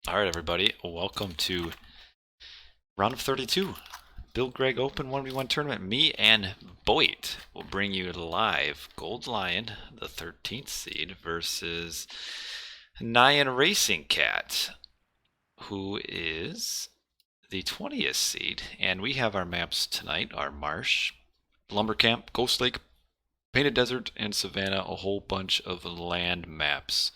All right, everybody, welcome to round of 32. Bill Gregg Open 1v1 tournament. Me and BoIt will bring you live g0ldlion, the 13th seed, versus NyanRacingCat, who is the 20th seed. And we have our maps tonight, our Marsh, Lumbercamp, Ghost Lake, Painted Desert, and Savannah, a whole bunch of land maps.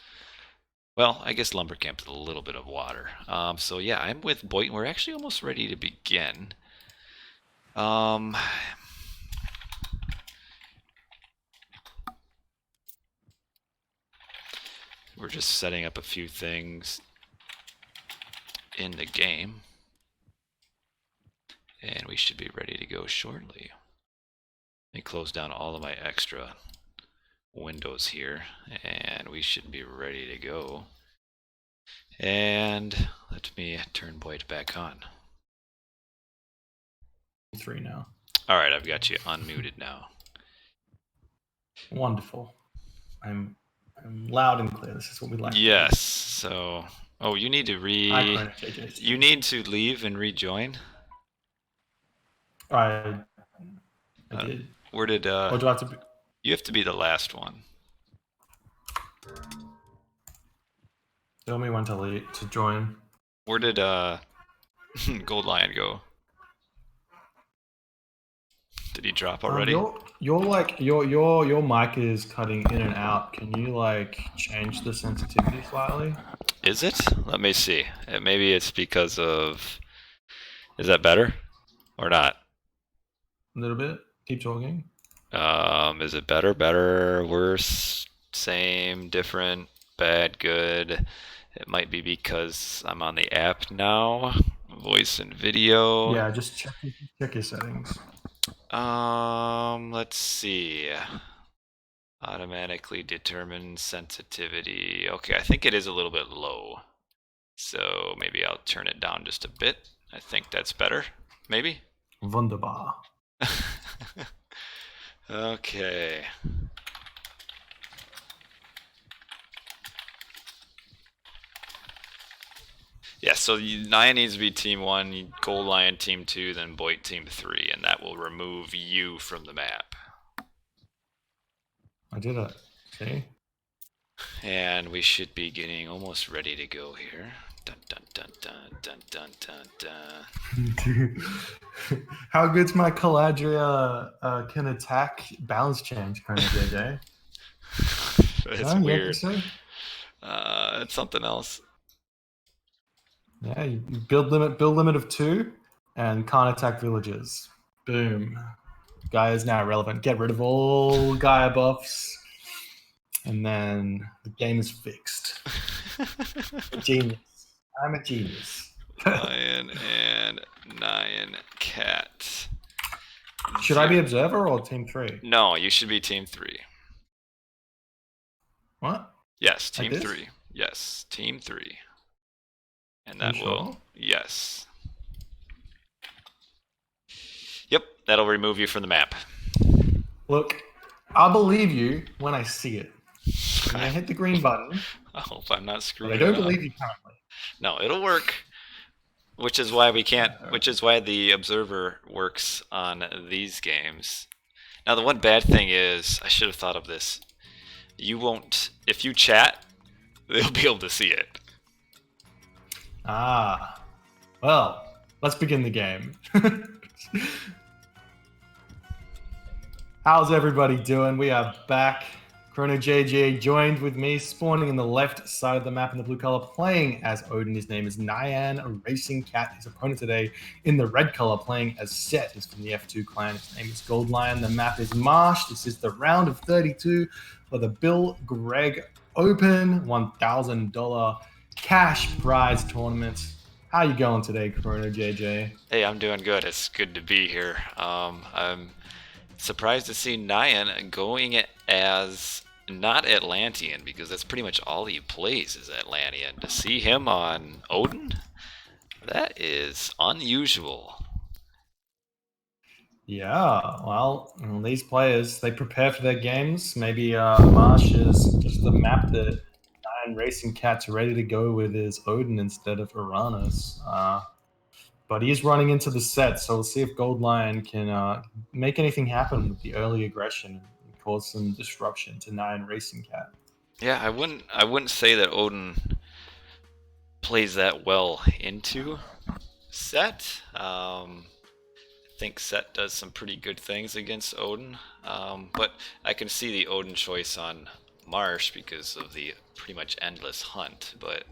Well, I guess Lumbercamp is a little bit of water. So yeah, I'm with BoIt. We're actually almost ready to begin. We're just setting up a few things in the game, and we should be ready to go shortly. Let me close down all of my extra windows here, and we should be ready to go. And let me turn BoIt back on. 3 now. All right, I've got you unmuted now. Wonderful. I'm loud and clear. This is what we like. Yes. So, oh, you need to you need to leave and rejoin. I did. Where did or do I have to be? You have to be the last one. Tell me when to join. Where did g0ldlion go? Did he drop already? Your mic is cutting in and out. Can you like change the sensitivity slightly? Is it? Let me see. Maybe it's because of. Is that better or not? A little bit. Keep talking. Is it better, better, worse, same, different, bad, good? It might be because I'm on the app now. Voice and video. Yeah, just check your settings. Let's see. Automatically determine sensitivity. Okay, I think it is a little bit low. So maybe I'll turn it down just a bit. I think that's better. Maybe? Wunderbar. Okay. Yeah, so Nyan needs to be team 1, g0ldlion team 2, then BoIt team 3, and that will remove you from the map. I did it. See? And we should be getting almost ready to go here. Dun dun dun dun dun dun dun dun. How good's my Caladria can attack balance change, kind of JJ? It's weird. It's something else. Yeah, you build limit of 2 and can't attack villages. Boom. Gaia is now irrelevant. Get rid of all Gaia buffs. And then the game is fixed. A genius. I'm a genius. Lion and NyanRacingCat. Should I be observer or team 3? No, you should be team 3. What? Yes, team 3. Yes, team 3. And that will, yes. Yep, that'll remove you from the map. Look, I'll believe you when I see it. When I hit the green button. I hope I'm not screwing it up. I don't believe you currently. No, it'll work. Which is why we can't, which is why the observer works on these games. Now the one bad thing is, I should have thought of this. You won't, if you chat, they'll be able to see it. Ah, well, let's begin the game. How's everybody doing? We are back. Chrono JJ joined with me, spawning in the left side of the map in the blue color, playing as Odin. His name is NyanRacingCat. His opponent today in the red color, playing as Set, is from the F2 clan. His name is g0ldlion. The map is Marsh. This is the round of 32 for the Bill Gregg Open $1,000 cash prize tournament. How you going today, Chrono JJ? Hey, I'm doing good. It's good to be here. I'm surprised to see Nyan going as not Atlantean, because that's pretty much all he plays is Atlantean. To see him on Odin, that is unusual. Yeah, well, these players, they prepare for their games. Maybe Marsh is just the map that NyanRacingCat's ready to go with his Odin instead of Oranos. But he is running into the set, so we'll see if g0ldlion can make anything happen with the early aggression and cause some disruption to NyanRacingCat. Yeah, I wouldn't say that Odin plays that well into Set. I think Set does some pretty good things against Odin, but I can see the Odin choice on Marsh because of the pretty much endless hunt, but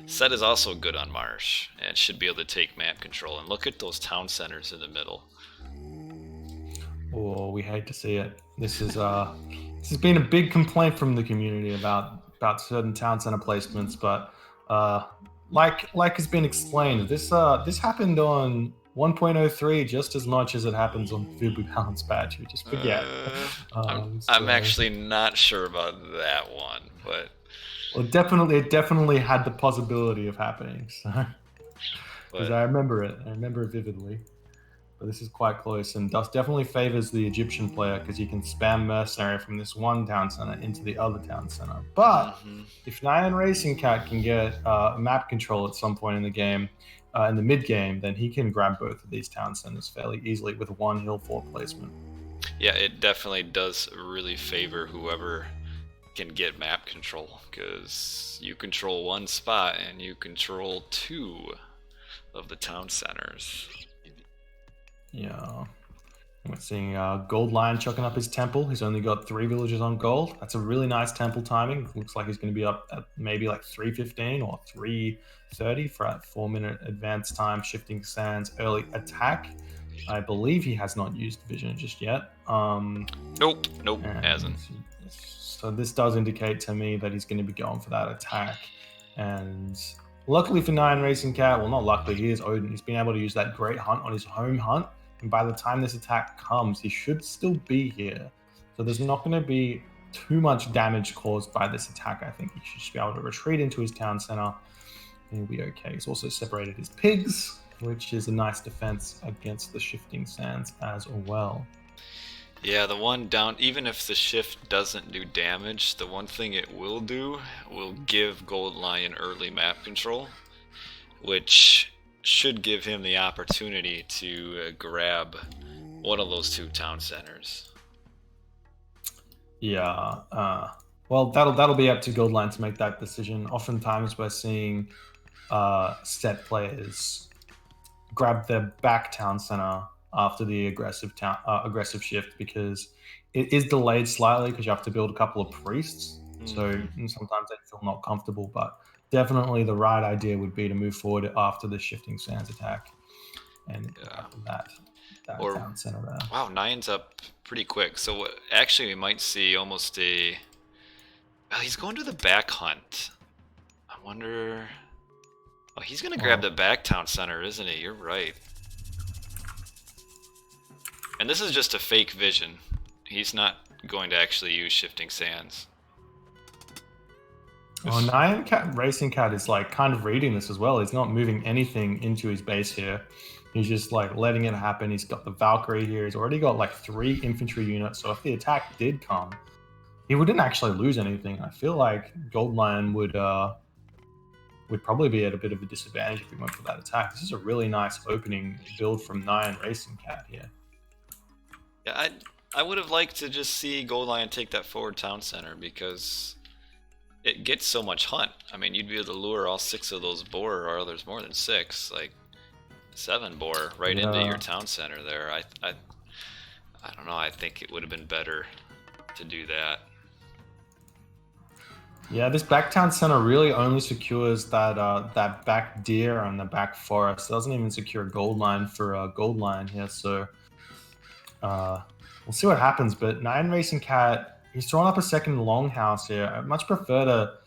Set is also good on Marsh and should be able to take map control. And look at those town centers in the middle. Oh, we hate to see it. This has been a big complaint from the community about certain town center placements, but like has been explained, this happened on 1.03 just as much as it happens on Fubu Balance patch. We just forget. I'm actually not sure about that one, but well, it definitely had the possibility of happening. So, because I remember it vividly. But this is quite close, and Dust definitely favors the Egyptian player because you can spam Mercenary from this one town center into the other town center. But if NyanRacingCat can get map control at some point in the game, in the mid game, then he can grab both of these town centers fairly easily with one hill fort placement. Yeah, it definitely does really favor whoever can get map control, because you control one spot and you control two of the town centers. Yeah. We're seeing g0ldlion chucking up his temple. He's only got 3 villagers on gold. That's a really nice temple timing. Looks like he's going to be up at maybe like 3:15 or 3:30 for a 4-minute advance time, shifting sands, early attack. I believe he has not used vision just yet. Nope, hasn't. So this does indicate to me that he's going to be going for that attack. And luckily for NyanRacingCat, well, not luckily, he is Odin. He's been able to use that great hunt on his home hunt. And by the time this attack comes, he should still be here. So there's not going to be too much damage caused by this attack. I think he should just be able to retreat into his town center. And he'll be okay. He's also separated his pigs, which is a nice defense against the shifting sands as well. Yeah, the one down, even if the shift doesn't do damage, the one thing it will do will give g0ldlion early map control, which should give him the opportunity to grab one of those two town centers. Yeah, well, that'll be up to g0ldlion to make that decision. Oftentimes we're seeing set players grab their back town center after the aggressive shift, because it is delayed slightly because you have to build a couple of priests. So sometimes they feel not comfortable, but definitely the right idea would be to move forward after the shifting sands attack and that town center there. Wow, Nyan's up pretty quick. So actually we might see almost a... Oh, he's going to the back hunt. I wonder... Oh, he's going to grab the back town center, isn't he? You're right. And this is just a fake vision. He's not going to actually use shifting sands. Oh, NyanRacingCat is like kind of reading this as well. He's not moving anything into his base here. He's just like letting it happen. He's got the Valkyrie here. He's already got like 3 infantry units. So if the attack did come, he wouldn't actually lose anything. I feel like g0ldlion would probably be at a bit of a disadvantage if he went for that attack. This is a really nice opening build from NyanRacingCat here. Yeah, I would have liked to just see g0ldlion take that forward town center, because it gets so much hunt. I mean, you'd be able to lure all 6 of those boar, or there's more than 6, like 7 boar right into your town center there. I don't know. I think it would have been better to do that. Yeah, this back town center really only secures that back deer and the back forest. It doesn't even secure g0ldlion for g0ldlion here. So we'll see what happens. But NyanRacingCat, he's throwing up a second longhouse here. I much prefer to...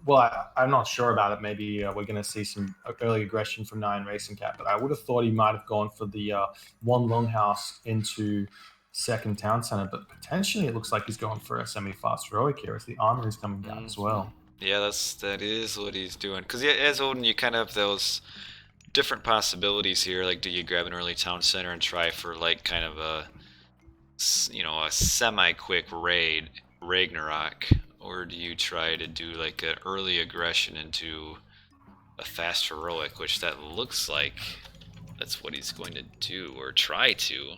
Well, I'm not sure about it. Maybe we're going to see some early aggression from NyanRacingCat, but I would have thought he might have gone for the one longhouse into second town center, but potentially it looks like he's going for a semi-fast heroic here as the armor is coming down as well. Yeah, that is what he's doing. Because yeah, as Odin, you kind of have those different possibilities here. Like, do you grab an early town center and try for like kind of a, you know, a semi-quick raid Ragnarok, or do you try to do like an early aggression into a fast heroic, which that looks like that's what he's going to do or try to.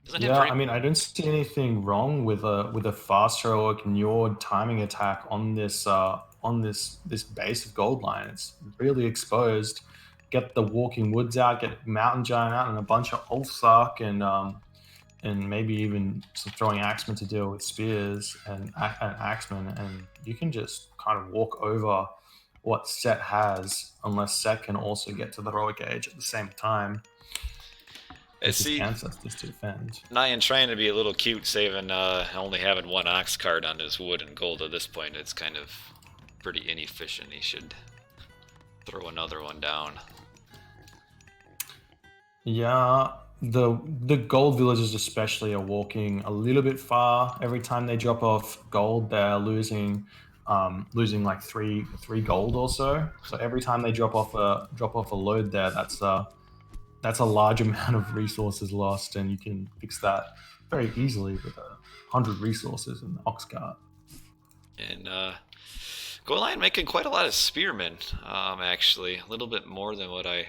Doesn't have Yeah, very... I mean, I don't see anything wrong with a fast heroic Njord timing attack on this base of Goldlion. It's really exposed. Get the Walking Woods out, get Mountain Giant out, and a bunch of Ulfsark and maybe even some throwing Axemen to deal with spears and Axemen, and you can just kind of walk over what Set has, unless Set can also get to the heroic age at the same time with his See, ancestors to defend. Nyan trying to be a little cute, saving only having one ox card on his wood and gold at this point. It's kind of pretty inefficient. He should throw another one down. Yeah, the gold villagers especially are walking a little bit far. Every time they drop off gold, they're losing like three gold or so. So every time they drop off a load there, that's a large amount of resources lost, and you can fix that very easily with 100 resources in the ox cart. And Goldlion making quite a lot of spearmen, actually. A little bit more than what I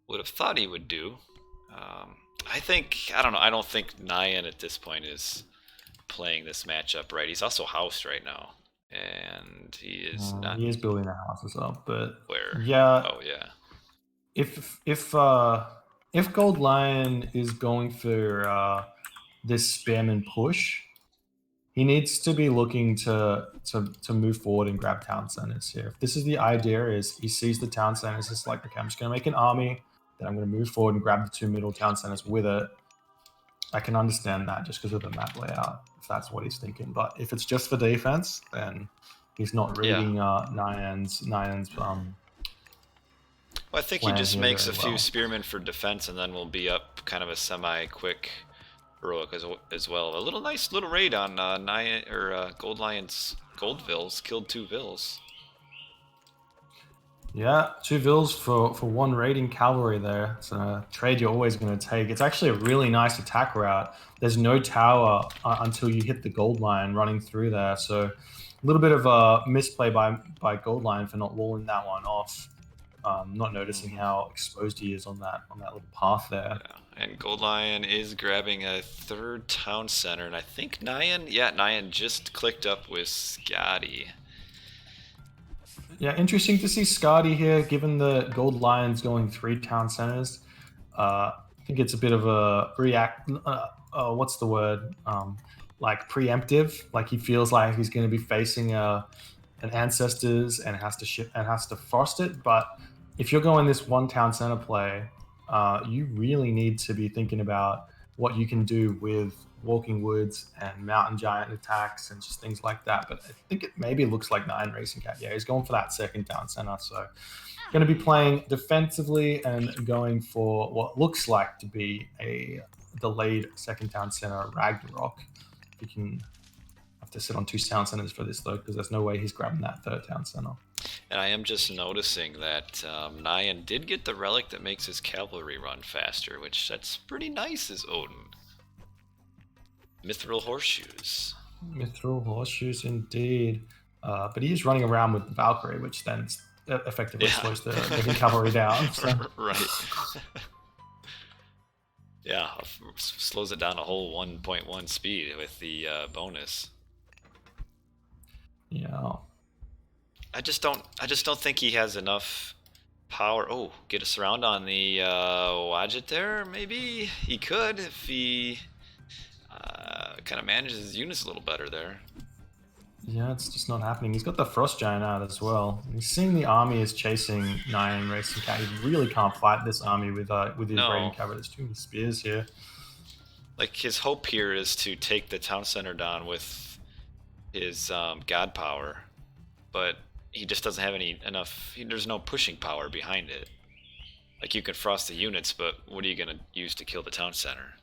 would have thought he would do. I don't know, I don't think Nyan at this point is playing this matchup right. He's also housed right now. And he is not... He is building a house as well, but Where? yeah. Oh, yeah. If Goldlion is going for this spearman push, he needs to be looking to move forward and grab town centers here. If this is the idea, is he sees the town centers, it's like, okay, I'm just going to make an army, then I'm going to move forward and grab the two middle town centers with it. I can understand that just because of the map layout, if that's what he's thinking. But if it's just for defense, then he's not reading Nyan's well, I think he just makes a few spearmen for defense, and then we'll be up kind of a semi-quick heroic as well. A little nice little raid on Goldlion's gold vills. Killed 2 vills. Yeah, 2 vills for 1 raiding cavalry there. It's a trade you're always going to take. It's actually a really nice attack route. There's no tower until you hit the Goldlion running through there. So a little bit of a misplay by Goldlion for not walling that one off. Not noticing how exposed he is on that little path there. Yeah. And Goldlion is grabbing a 3rd town center, and I think Nyan just clicked up with Scotty. Yeah, interesting to see Scotty here, given the Goldlion's going 3 town centers. I think it's a bit of a what's the word? Like preemptive. Like he feels like he's going to be facing an ancestors and has to frost it. But if you're going this 1 town center play, you really need to be thinking about what you can do with Walking Woods and Mountain Giant attacks and just things like that. But I think it maybe looks like NyanRacingCat. Yeah, he's going for that 2nd town center. So going to be playing defensively and going for what looks like to be a delayed 2nd town center Ragnarok. You can have to sit on 2 town centers for this though, because there's no way he's grabbing that 3rd town center. And I am just noticing that Nyan did get the relic that makes his cavalry run faster, which that's pretty nice as Odin. Mithril horseshoes. Mithril horseshoes indeed. But he is running around with Valkyrie, which then effectively slows the cavalry down. So. Right. Yeah, slows it down a whole 1.1 speed with the bonus. Yeah. I just don't think he has enough power. Oh, get a surround on the Wadjet there. Maybe he could if he kind of manages his units a little better there. Yeah, it's just not happening. He's got the Frost Giant out as well. He's seeing the army is chasing NyanRacingCat. He really can't fight this army with his raiding cavalry. There's too many spears here. Like, his hope here is to take the town center down with his god power, but he just doesn't have enough. There's no pushing power behind it. Like, you can frost the units, but what are you gonna use to kill the town center?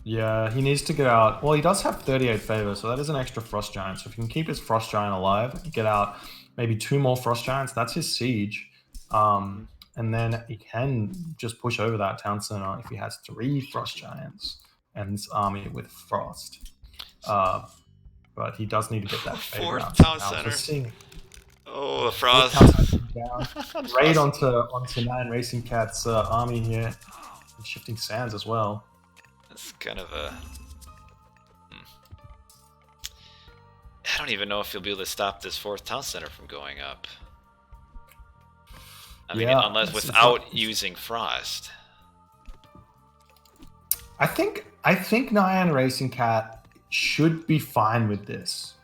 Yeah, he needs to get out. Well, he does have 38 favor, so that is an extra Frost Giant. So if he can keep his Frost Giant alive, get out maybe 2 more Frost Giants, that's his siege. And then he can just push over that town center if he has 3 Frost Giants and his army with Frost. but he does need to get that favor Fourth out town somehow. center. So seeing Oh, the fourth frost. town center down, Frost. raid onto NyanRacingCat's army here, and shifting sands as well. That's kind of a... I don't even know if you'll be able to stop this fourth town center from going up. I mean, Yeah, unless it's without using frost. I think NyanRacingCat should be fine with this.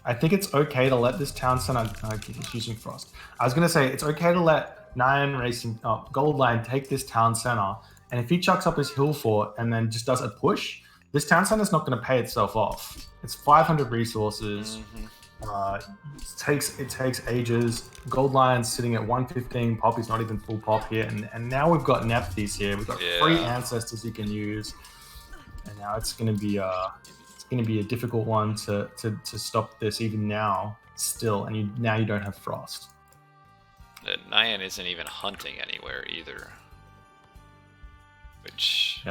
I think it's okay to let this town center. He's using frost. I was gonna say it's okay to let g0ldlion take this town center, and if he chucks up his hill fort and then just does a push, this town center is not going to pay itself off. It's 500 resources. It takes ages. g0ldlion's sitting at 115 pop. He's not even full pop here, and now we've got Nephthys here. We've got 3 ancestors he can use, and now it's going to be a difficult one to stop this even now. Still, and now you don't have frost. Nyan isn't even hunting anywhere either. Which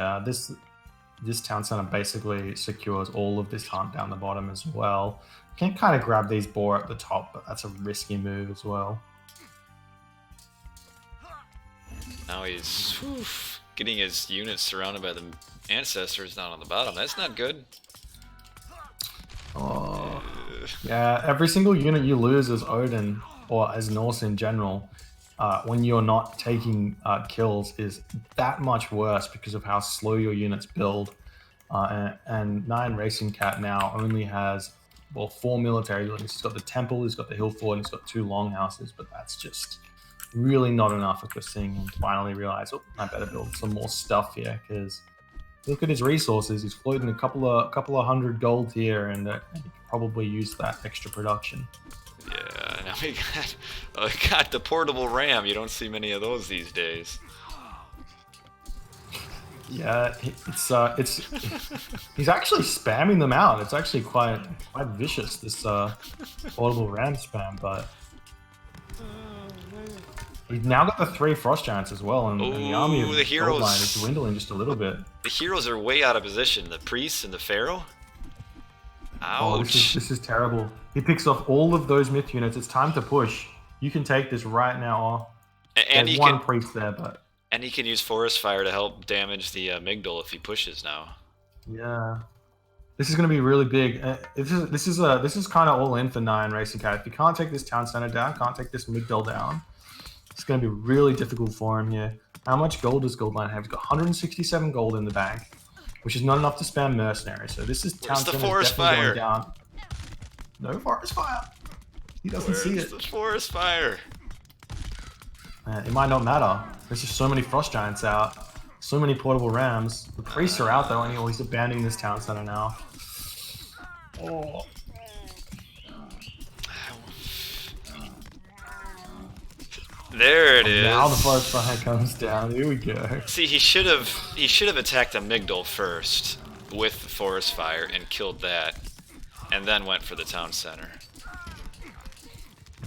this town center basically secures all of this hunt down the bottom as well. You can kind of grab these boar at the top, but that's a risky move as well. Now he's getting his units surrounded by the ancestors down on the bottom. That's not good. Oh, yeah, every single unit you lose as Odin, or as Norse in general, when you're not taking kills, is that much worse because of how slow your units build. And NyanRacingCat now only has, 4 military units. He's got the temple, he's got the hill fort, and he's got 2 longhouses, but that's just really not enough if we're seeing him finally realize, oh, I better build some more stuff here, because look at his resources. He's floating a couple of hundred gold here, and he could probably use that extra production. Yeah, now we got the portable ram. You don't see many of those these days. Yeah, it's he's actually spamming them out. It's actually quite vicious, this portable ram spam, but he's now got the 3 frost giants as well, and the army of the heroes g0ldlion is dwindling just a little bit. The heroes are way out of position. The priests and the pharaoh. Ouch. Oh, this is terrible. He picks off all of those myth units. It's time to push. You can take this right now. And there's one priest there, but and he can use forest fire to help damage the amygdala if he pushes now. Yeah, this is going to be really big. This is kind of all in for NyanRacingCat. If you can't take this town center down, can't take this amygdala down, it's going to be really difficult for him here. How much gold does g0ldlion have? He's got 167 gold in the bank, which is not enough to spam mercenary. So this is town center definitely going down. No forest fire. He doesn't see it. Where's the forest fire? It might not matter. There's just so many frost giants out, so many portable rams. The priests are out though, and he's abandoning this town center now. Oh. There it is. Now the forest fire comes down. Here we go. See, he should have attacked the amygdala first with the forest fire and killed that, and then went for the town center.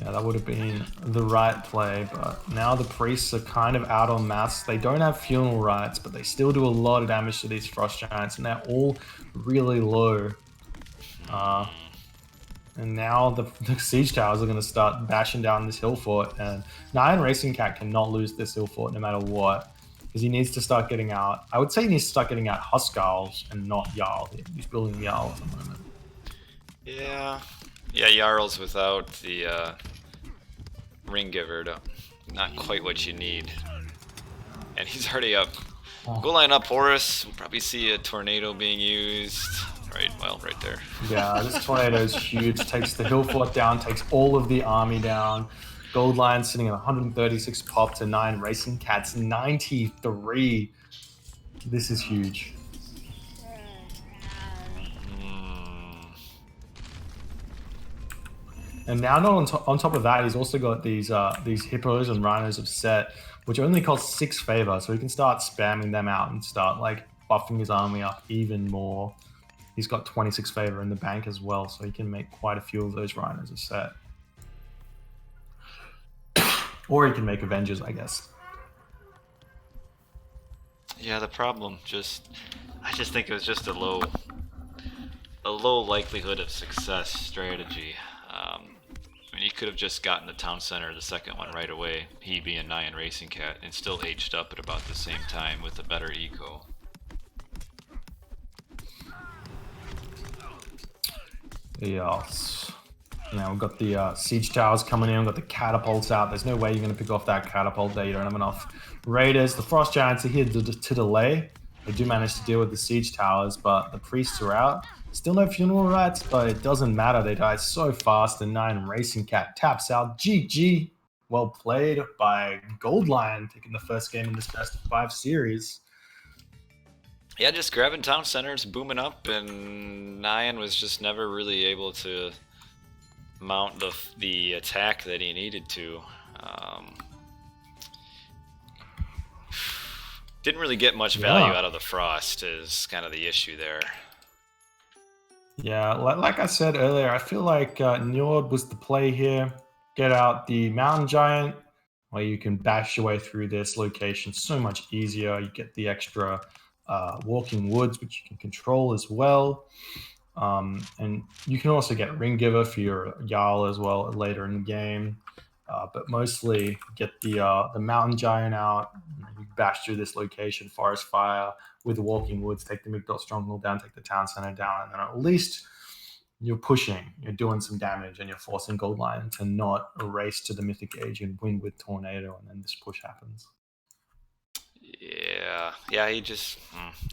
Yeah, that would have been the right play, but now the priests are kind of out on mass. They don't have funeral rites, but they still do a lot of damage to these frost giants, and they're all really low. And now the siege towers are going to start bashing down this hill fort, and NyanRacingCat cannot lose this hill fort no matter what, because he needs to start getting out. I would say he needs to start getting out Huskarls and not Jarl. He's building Jarl at the moment. Yeah, Jarl's without the ring giver, not quite what you need. And he's already up. Go line up, Horus. We'll probably see a tornado being used. Right there. Yeah, this tornado is huge. Takes the hill fort down, takes all of the army down. g0ldlion sitting at 136 pop to NyanRacingCat's 93. This is huge. And now, not on top of that, he's also got these hippos and rhinos of Set, which only cost 6 favor, so he can start spamming them out and start like buffing his army up even more. He's got 26 favor in the bank as well, so he can make quite a few of those rhinos of Set. Or he can make Avengers, I guess. Yeah, the problem I just think it was just a low a low likelihood of success strategy. I mean, he could have just gotten the town center, the second one, right away, he being NyanRacingCat, and still aged up at about the same time with a better eco. Yes. Now we've got the siege towers coming in. We've got the catapults out. There's no way you're going to pick off that catapult there. You don't have enough raiders. The frost giants are here to delay. They do manage to deal with the siege towers, but the priests are out. Still no funeral rites, but it doesn't matter. They die so fast. And NyanRacingCat taps out. GG. Well played by g0ldlion, taking the first game in this best of 5 series. Yeah, just grabbing town centers, booming up, and Nyan was just never really able to mount the attack that he needed to. Didn't really get much value out of the frost is kind of the issue there. Yeah, like I said earlier, I feel like Njord was the play here. Get out the mountain giant, where you can bash your way through this location so much easier. You get the extra walking woods, which you can control as well. And you can also get Ring Giver for your Jarl as well later in the game. But mostly get the mountain giant out. You bash through this location, forest fire with the walking woods, take the Migdal stronghold down, take the town center down, and then at least you're pushing, you're doing some damage, and you're forcing g0ldlion to not race to the mythic age and win with tornado, and then this push happens. Yeah, he just,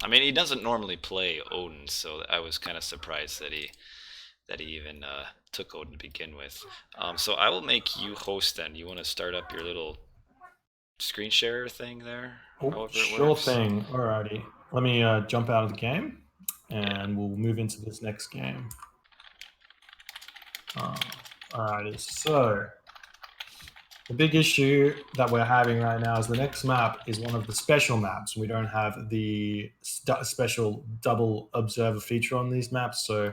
I mean, he doesn't normally play Odin, so I was kind of surprised that he even took Odin to begin with. So I will make you host then. You want to start up your little screen share thing there? Oh, sure thing. Alrighty. Let me jump out of the game, and we'll move into this next game. Alrighty, so the big issue that we're having right now is the next map is one of the special maps. We don't have the special double observer feature on these maps, so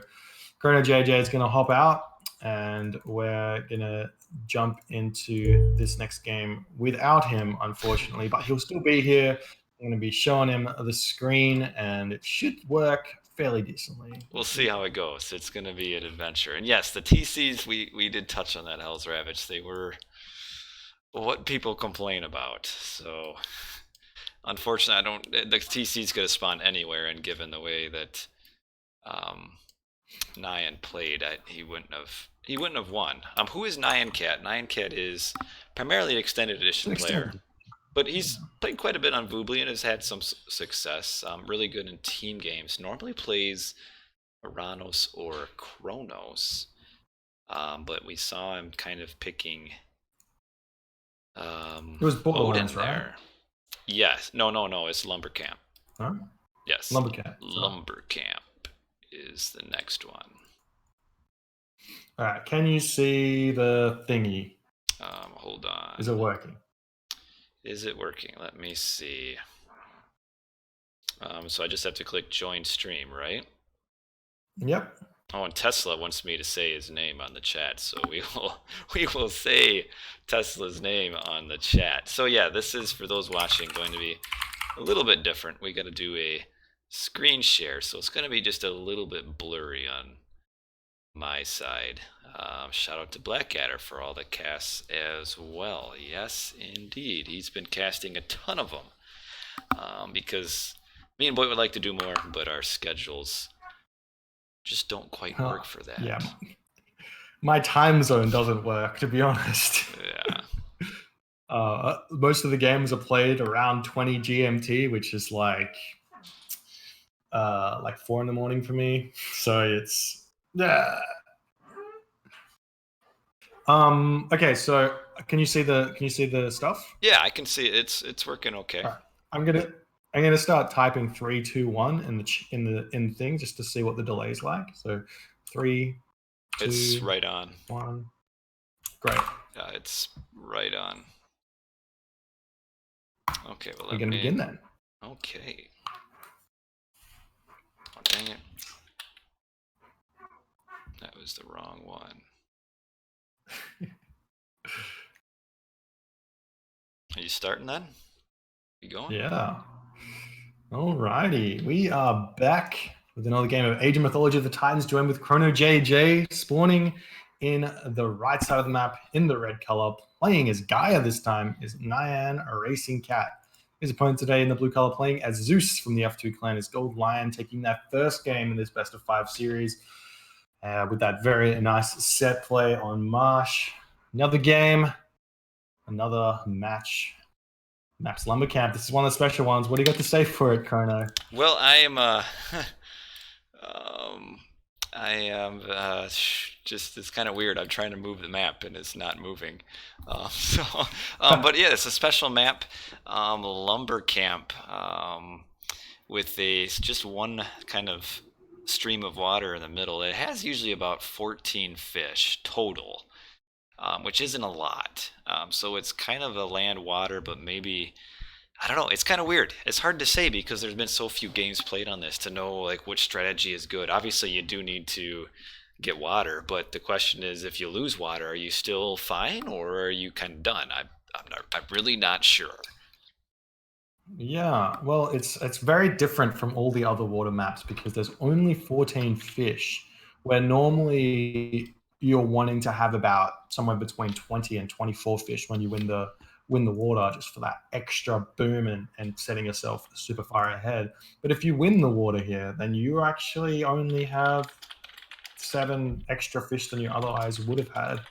ChronoJJ is going to hop out, and we're going to jump into this next game without him, unfortunately, but he'll still be here. I'm going to be showing him the screen, and it should work fairly decently. We'll see how it goes. It's going to be an adventure. And yes, the TCs, we did touch on that, Hell's Ravage. They were what people complain about. So, unfortunately, the TC's going to spawn anywhere, and given the way that Nyan played, he wouldn't have won. Who is NyanRacingCat? NyanRacingCat is primarily an extended edition player, but he's played quite a bit on Voobly and has had some success. Really good in team games. Normally plays Oranos or Kronos, but we saw him kind of picking it was Odin there. Right? Yes. No. It's Lumbercamp. Huh? Yes. Lumbercamp is the next one. All right. Can you see the thingy? Hold on. Is it working? Is it working? Let me see. So I just have to click join stream, right? Yep. Oh, and Tesla wants me to say his name on the chat, so we will say Tesla's name on the chat. So yeah, this is, for those watching, going to be a little bit different. We got to do a screen share, so it's going to be just a little bit blurry on my side. Shout out to Blackadder for all the casts as well. Yes, indeed. He's been casting a ton of them because me and BoIt would like to do more, but our schedules just don't quite work for that. Yeah. My time zone doesn't work, to be honest. Yeah. Most of the games are played around 20 GMT, which is like 4 in the morning for me. So it's okay, so can you see the stuff? Yeah, I can see it. It's working okay. Right. I'm gonna start typing 3, 2, 1 in the thing just to see what the delay is like. So 3, 2, it's right on. 1. Great. Yeah, it's right on. Okay, well, we're gonna begin then. Okay. Oh, dang it. That was the wrong one. Are you starting then? You going? Yeah. Alrighty. We are back with another game of Age of Mythology of the Titans, joined with Chrono JJ, spawning in the right side of the map in the red color. Playing as Gaia this time is NyanRacingCat. His opponent today in the blue color playing as Zeus from the F2 clan is g0ldlion, taking that first game in this best of 5 series with that very nice set play on Marsh. Another game, another match. Maps Lumbercamp. This is one of the special ones. What do you got to say for it, Chrono? Well, I am I am just it's kind of weird. I'm trying to move the map and it's not moving. So, but yeah, it's a special map, Lumbercamp, with just one kind of stream of water in the middle. It has usually about 14 fish total, which isn't a lot. So it's kind of a land water, but maybe I don't know. It's kind of weird. It's hard to say because there's been so few games played on this to know like which strategy is good. Obviously, you do need to get water, but the question is, if you lose water, are you still fine or are you kind of done? I'm really not sure. Yeah, well, it's very different from all the other water maps because there's only 14 fish, where normally you're wanting to have about somewhere between 20 and 24 fish when you win the water, just for that extra boom and setting yourself super far ahead. But if you win the water here, then you actually only have 7 extra fish than you otherwise would have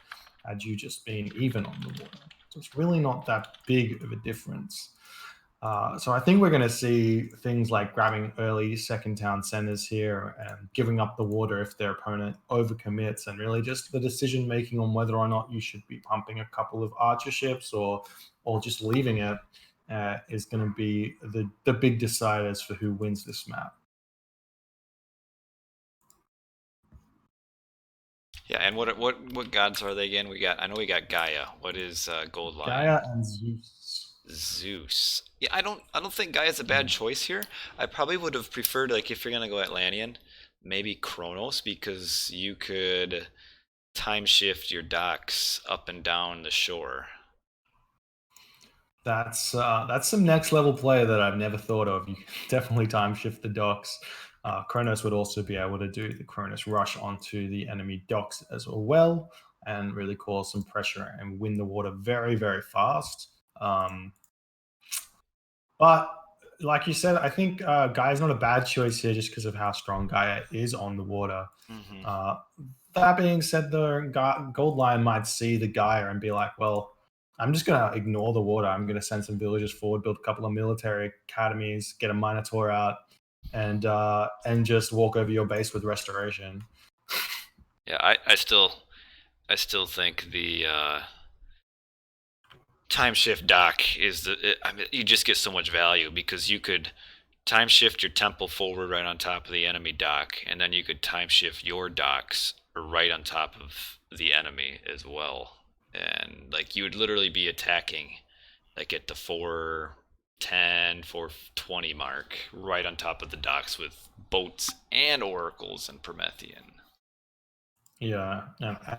had you just been even on the water. So it's really not that big of a difference. So I think we're going to see things like grabbing early second town centers here and giving up the water if their opponent overcommits, and really just the decision making on whether or not you should be pumping a couple of archer ships or just leaving it is going to be the big deciders for who wins this map. Yeah, and what gods are they again? I know we got Gaia. What is g0ldlion? Gaia and Zeus. Zeus. Yeah, I don't think Gaia's a bad choice here. I probably would have preferred, like, if you're gonna go Atlantean, maybe Kronos, because you could time shift your docks up and down the shore. That's some next level play that I've never thought of. You can definitely time shift the docks. Kronos would also be able to do the Kronos rush onto the enemy docks as well, and really cause some pressure and win the water very, very fast. But like you said, I think Gaia's not a bad choice here just because of how strong Gaia is on the water. Hmm. Uh, that being said, though, g0ldlion might see the Gaia and be like, well, I'm just going to ignore the water. I'm going to send some villagers forward, build a couple of military academies, get a Minotaur out, and just walk over your base with restoration. Yeah, I still think the time shift dock is I mean, you just get so much value because you could time shift your temple forward right on top of the enemy dock, and then you could time shift your docks right on top of the enemy as well. And like you would literally be attacking like at the 410, 420 mark, right on top of the docks with boats and oracles and Promethean. Yeah,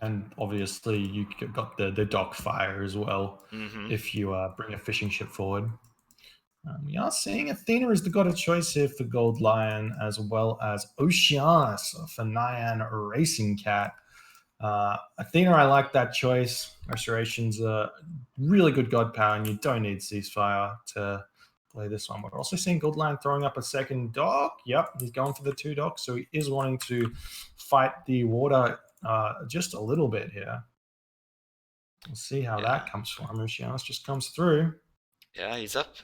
and obviously you got the dock fire as well Mm-hmm. if you bring a fishing ship forward. We are seeing Athena as the god of choice here for g0ldlion, as well as Oceanus for NyanRacingCat. Athena, I like that choice. Restoration's a really good god power, and you don't need ceasefire to play this one. We're also seeing g0ldlion throwing up a second dock. Yep, he's going for the 2 docks, so he is wanting to fight the water just a little bit here. We'll see how Yeah. that comes from. Oceanus just comes through. Yeah, he's up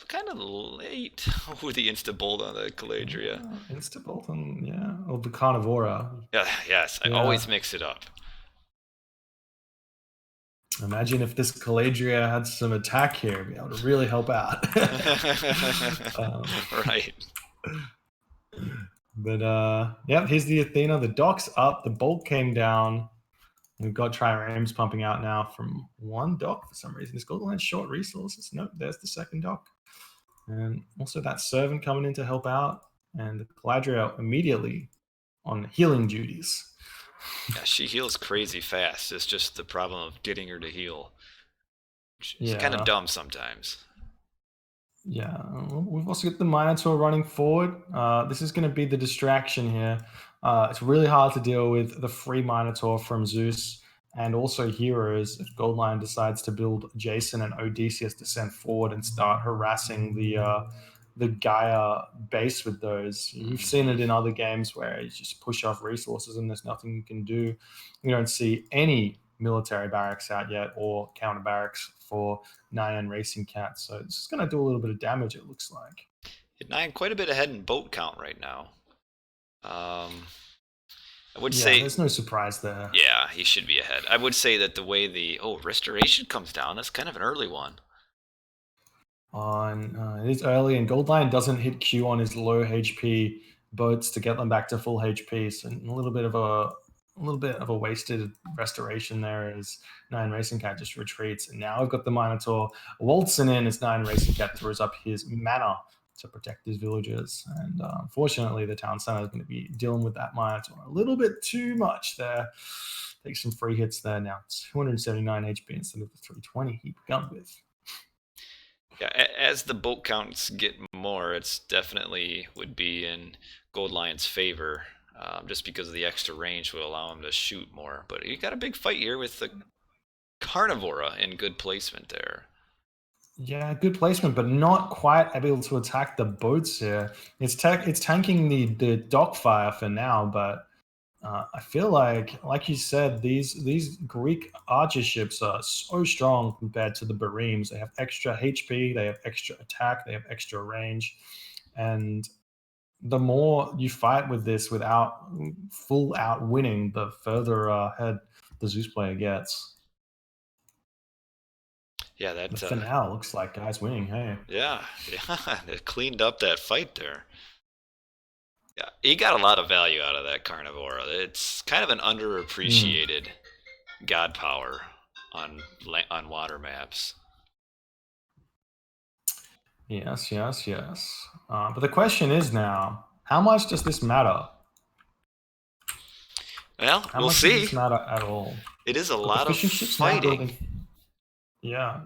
kind of late with the insta bolt on the Caladria. Instabolt and yeah, or the Carnivora. Yeah, yes, I Yeah. always mix it up. Imagine if this Caladria had some attack here, it'd be able to really help out. Right. But yeah, here's the Athena. The dock's up. The bolt came down. We've got triremes pumping out now from 1 dock for some reason. This g0ldlion's short resources. Nope, there's the second dock. And also that servant coming in to help out. And the Caladria immediately on healing duties. Yeah, she heals crazy fast. It's just the problem of getting her to heal. She's kind of dumb sometimes. Yeah, we've also got the Minotaur running forward. This is going to be the distraction here. It's really hard to deal with the free Minotaur from Zeus and also heroes if g0ldlion decides to build Jason and Odysseus to send forward and start harassing the Gaia base with those. We've seen it in other games where you just push off resources and there's nothing you can do. We don't see any military barracks out yet or counter barracks for NyanRacingCat, so it's just going to do a little bit of damage, it looks like. Nyan quite a bit ahead in boat count right now. I would Yeah, say, there's no surprise there. yeah, he should be ahead. I would say that the way the restoration comes down, that's kind of an early one. It is early, and g0ldlion doesn't hit Q on his low HP boats to get them back to full HP, so a little bit of a wasted restoration there as NyanRacingCat just retreats. And now we've got the Minotaur waltzing in as NyanRacingCat throws up his mana to protect his villagers. And unfortunately, the town center is going to be dealing with that Minotaur a little bit too much there. Take some free hits there now. 279 HP instead of the 320 he began with. Yeah, as the boat counts get more, it's definitely would be in g0ldlion's favor, just because of the extra range will allow him to shoot more. But you got a big fight here with the Carnivora in good placement there. Yeah, good placement, but not quite able to attack the boats here. It's tanking the dock fire for now, but I feel like you said, these Greek archer ships are so strong compared to the Bareems. They have extra HP, they have extra attack, they have extra range, and the more you fight with this without full out winning, the further ahead the Zeus player gets. Yeah, that. But for now, it looks like guys winning. Hey. Yeah, they cleaned up that fight there. Yeah, he got a lot of value out of that Carnivora. It's kind of an underappreciated god power on water maps. Yes. But the question is now, how much does this matter? Well, How we'll much see. does this matter at all? It is a Got lot the of fishing ships fighting. Yeah.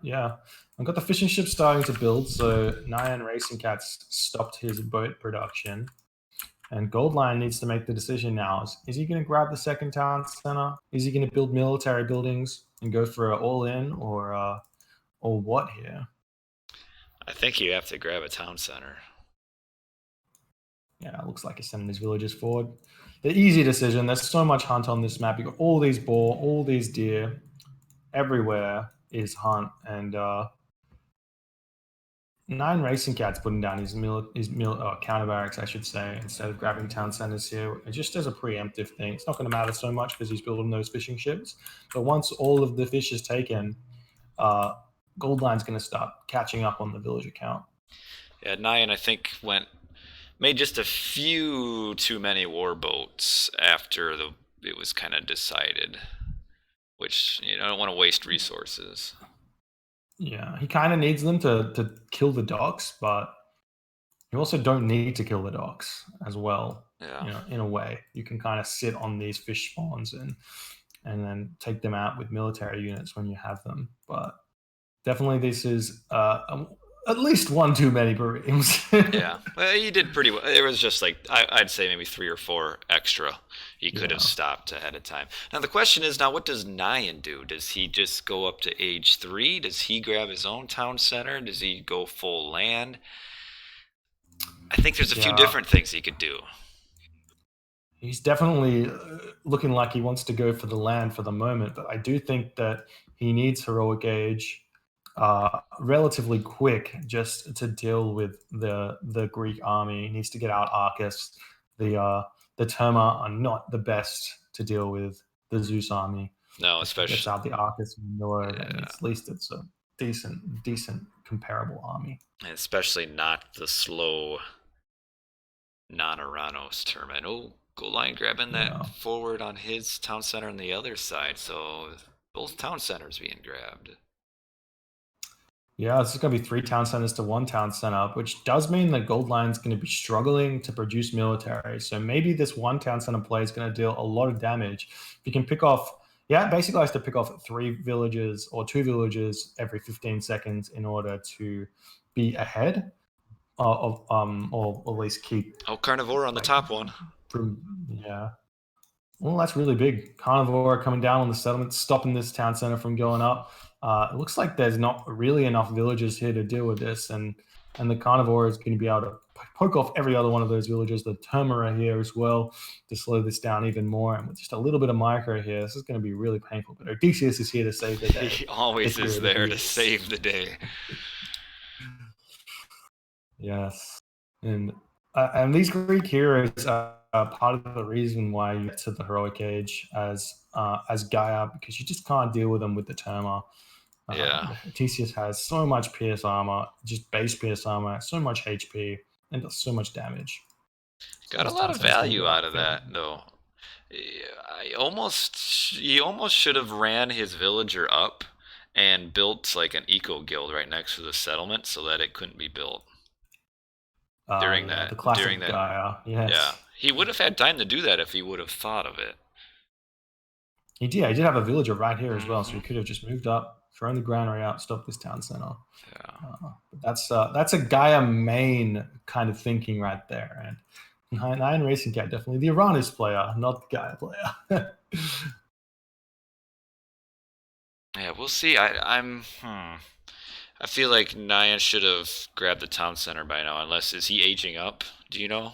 I've got the fishing ship starting to build, so NyanRacingCat's stopped his boat production. And g0ldlion needs to make the decision now. Is he going to grab the second town center? Is he going to build military buildings and go for an all-in, or what here? I think you have to grab a town center. Yeah, it looks like he's sending his villagers forward. The easy decision. There's so much hunt on this map. You've got all these boar, all these deer. Everywhere is hunt. And NyanRacingCat's putting down his counter barracks, I should say, instead of grabbing town centers here. Just as a preemptive thing. It's not going to matter so much because he's building those fishing ships. But once all of the fish is taken, g0ldlion's going to start catching up on the villager count. Yeah, Nyan, I think, made just a few too many war boats after it was kind of decided, which I don't want to waste resources. Yeah, he kind of needs them to kill the docks, but you also don't need to kill the docks as well. Yeah. In a way, you can kind of sit on these fish spawns and then take them out with military units when you have them. But definitely, this is at least one too many Bareems. Yeah, well, he did pretty well. It was just like I'd say maybe 3 or 4 extra he could have stopped ahead of time. Now the question is, what does Nyan do? Does he just go up to age 3? Does he grab his own town center? Does he go full land? I think there's a few different things he could do. He's definitely looking like he wants to go for the land for the moment, but I do think that he needs heroic age relatively quick just to deal with the Greek army. He needs to get out Arcus. The Terma are not the best to deal with the Zeus army. No, especially gets out the Arcus and Miller, and at least it's a decent comparable army. And especially not the slow non-Oranos Terma. Oh, g0ldlion grabbing that forward on his town center on the other side, so both town centers being grabbed. Yeah, this is going to be 3 town centers to 1 town center, which does mean that g0ldlion's going to be struggling to produce military. So maybe this 1 town center play is going to deal a lot of damage. If you can pick off, basically has to pick off 3 villages or 2 villages every 15 seconds in order to be ahead or at least keep. Oh, Carnivore on the top one. Yeah. Well, that's really big. Carnivore coming down on the settlement, stopping this town center from going up. It looks like there's not really enough villagers here to deal with this, and the Carnivore is going to be able to poke off every other one of those villagers. The Termera here as well to slow this down even more, and with just a little bit of micro here, this is going to be really painful. But Odysseus is here to save the day. He always is there to save the day. Yes, and these Greek heroes are part of the reason why you get to the heroic age as Gaia, because you just can't deal with them with the Terma. Yeah. Odysseus has so much pierce armor, just base pierce armor, so much HP, and does so much damage. Got a lot of value out of that, though. He almost should have ran his villager up and built like an eco guild right next to the settlement so that it couldn't be built. During that Gaia, yes. Yeah, he would have had time to do that if he would have thought of it. He did have a villager right here as well, so he could have just moved up, thrown the granary out, stopped this town center. Yeah. But that's a Gaia main kind of thinking right there, and NyanRacingCat definitely the Oranos player, not the Gaia player. Yeah, we'll see. I feel like Nyan should have grabbed the town center by now. Unless, is he aging up? Do you know?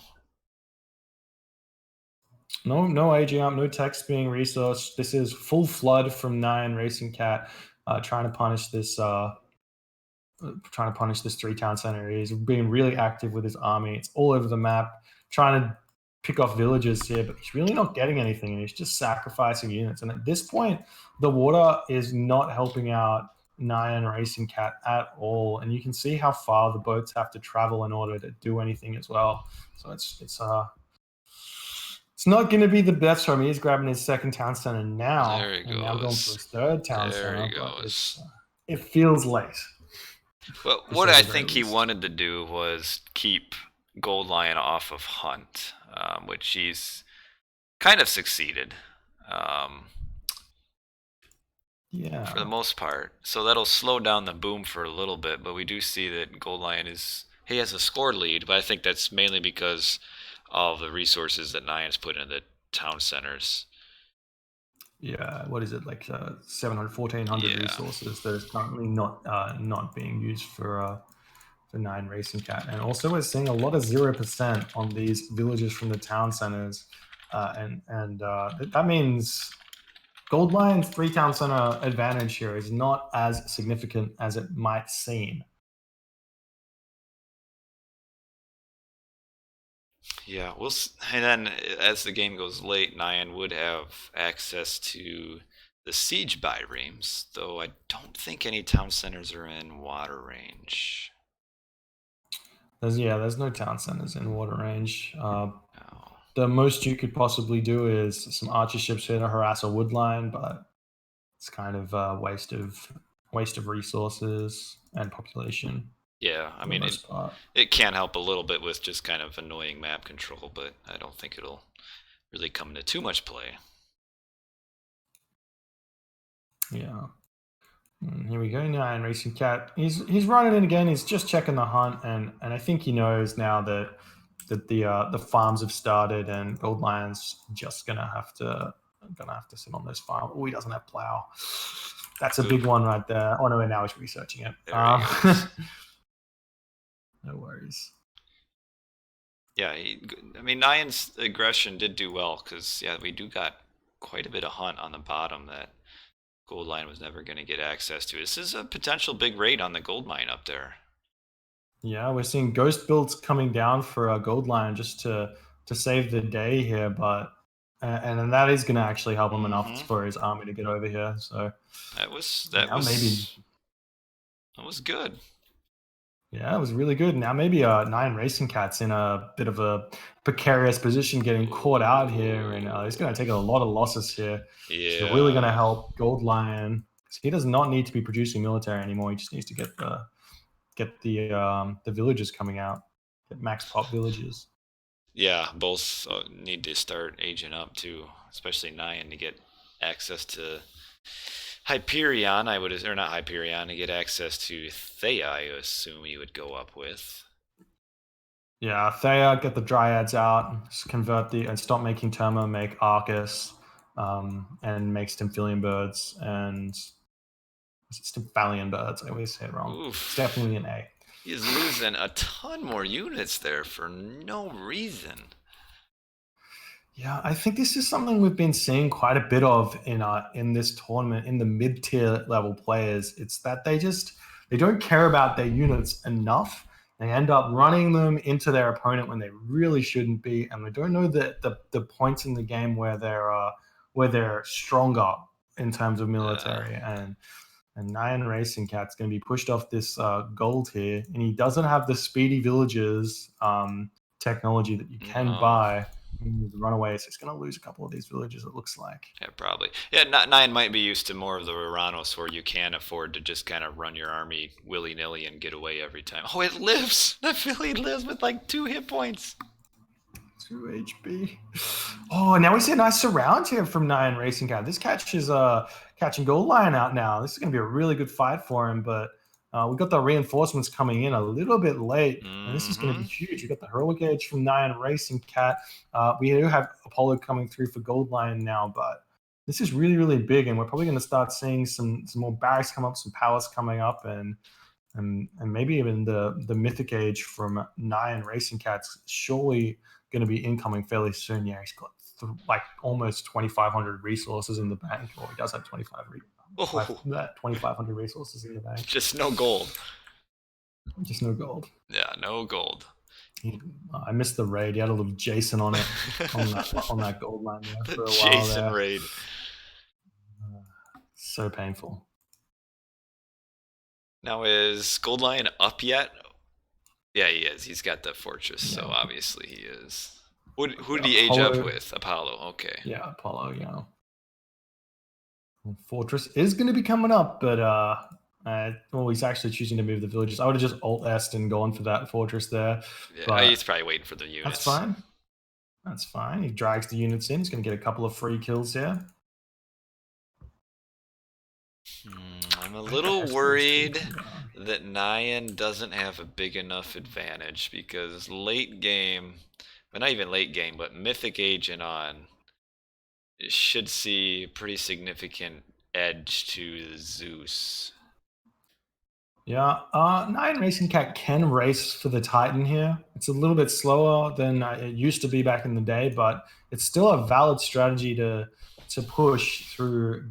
No aging up, no text being resourced. This is full flood from NyanRacingCat, trying to punish this 3-town center. He's being really active with his army. It's all over the map, trying to pick off villagers here, but he's really not getting anything, and he's just sacrificing units. And at this point, the water is not helping out NyanRacingCat at all, and you can see how far the boats have to travel in order to do anything as well. So it's not going to be the best for him. He's grabbing his second town center now. There he goes. Now going for his third town center. There he goes. It feels late. Well, what I think he wanted to do was keep g0ldlion off of Hunt, which he's kind of succeeded. Yeah. For the most part. So that'll slow down the boom for a little bit, but we do see that g0ldlion he has a score lead, but I think that's mainly because of the resources that Nyan's put into the town centers. Yeah, what is it, like 700, 1,400 resources that is currently not being used for NyanRacingCat. And also we're seeing a lot of 0% on these villages from the town centers, and that means g0ldlion's 3-town center advantage here is not as significant as it might seem. Yeah, and then as the game goes late, Nyan would have access to the siege biremes, though I don't think any town centers are in water range. There's no town centers in water range. No. The most you could possibly do is some archer ships here to harass a woodline, but it's kind of a waste of resources and population. Yeah, I mean, it can help a little bit with just kind of annoying map control, but I don't think it'll really come into too much play. Yeah. And here we go now, NyanRacingCat. He's running in again. He's just checking the hunt, and I think he knows now that the farms have started, and g0ldlion's just gonna have to sit on those farms. Oh, he doesn't have plow. That's a big one right there. Oh no, now he's researching it. No worries. Yeah, I mean, Nyan's aggression did do well, because we do got quite a bit of hunt on the bottom that g0ldlion was never going to get access to. This is a potential big raid on the gold mine up there. Yeah, we're seeing ghost builds coming down for g0ldlion just to save the day here, but and that is going to actually help him enough for his army to get over here. So that was good. Yeah, it was really good. Now maybe NyanRacingCat's in a bit of a precarious position, getting caught out here, and he's going to take a lot of losses here. Yeah, so really going to help g0ldlion. He does not need to be producing military anymore. He just needs to get the villagers coming out, get max pop villages. Yeah, both need to start aging up too, especially Nyan to get access to Hyperion, or not Hyperion, to get access to Thea, I assume you would go up with. Yeah, Thea, get the Dryads out, convert and stop making Terma, make Arcus, and make Stymphalian birds, and Stymphalian birds. I always say it wrong. Oof. It's definitely an A. He's losing a ton more units there for no reason. Yeah, I think this is something we've been seeing quite a bit of in this tournament in the mid-tier level players. It's that they don't care about their units enough. They end up running them into their opponent when they really shouldn't be, and they don't know the points in the game where they're stronger in terms of military. And NyanRacingCat's going to be pushed off this gold here, and he doesn't have the speedy villagers technology that you can buy. The runaway, so he's going to lose a couple of these villages, it looks like. Yeah, probably. Yeah, Nyan might be used to more of the Oranos, where you can afford to just kind of run your army willy-nilly and get away every time. Oh, it lives! That Philly lives with like 2 hit points. 2 HP. Oh, now we see a nice surround here from NyanRacingCat. This catch is catching g0ldlion out now. This is going to be a really good fight for him, but we got the reinforcements coming in a little bit late, and this is going to be huge. We got the heroic age from NyanRacingCat. We do have Apollo coming through for g0ldlion now, but this is really, really big, and we're probably going to start seeing some more barracks come up, some palace coming up, and maybe even the mythic age from NyanRacingCat's surely going to be incoming fairly soon. Yeah, he's got like almost 2,500 resources in the bank, or he does have 2,500 resources in the bank. Just no gold. Just no gold. Yeah, no gold. I missed the raid. He had a little Jason on it on that g0ldlion there for a while. Jason raid. So painful. Now, is g0ldlion up yet? Yeah, he is. He's got the fortress, so obviously he is. Who did he age up with? Apollo, okay. Yeah, Apollo, yeah. Fortress is going to be coming up, but he's actually choosing to move the villages. I would have just alt-S'd and gone for that fortress there. Yeah, he's probably waiting for the units. That's fine. That's fine. He drags the units in. He's going to get a couple of free kills here. I'm a little worried that Nyan doesn't have a big enough advantage, because late game, but not even late game, but Mythic Age and on, should see pretty significant edge to Zeus. Yeah, NyanRacingCat can race for the Titan here. It's a little bit slower than it used to be back in the day, but it's still a valid strategy to push through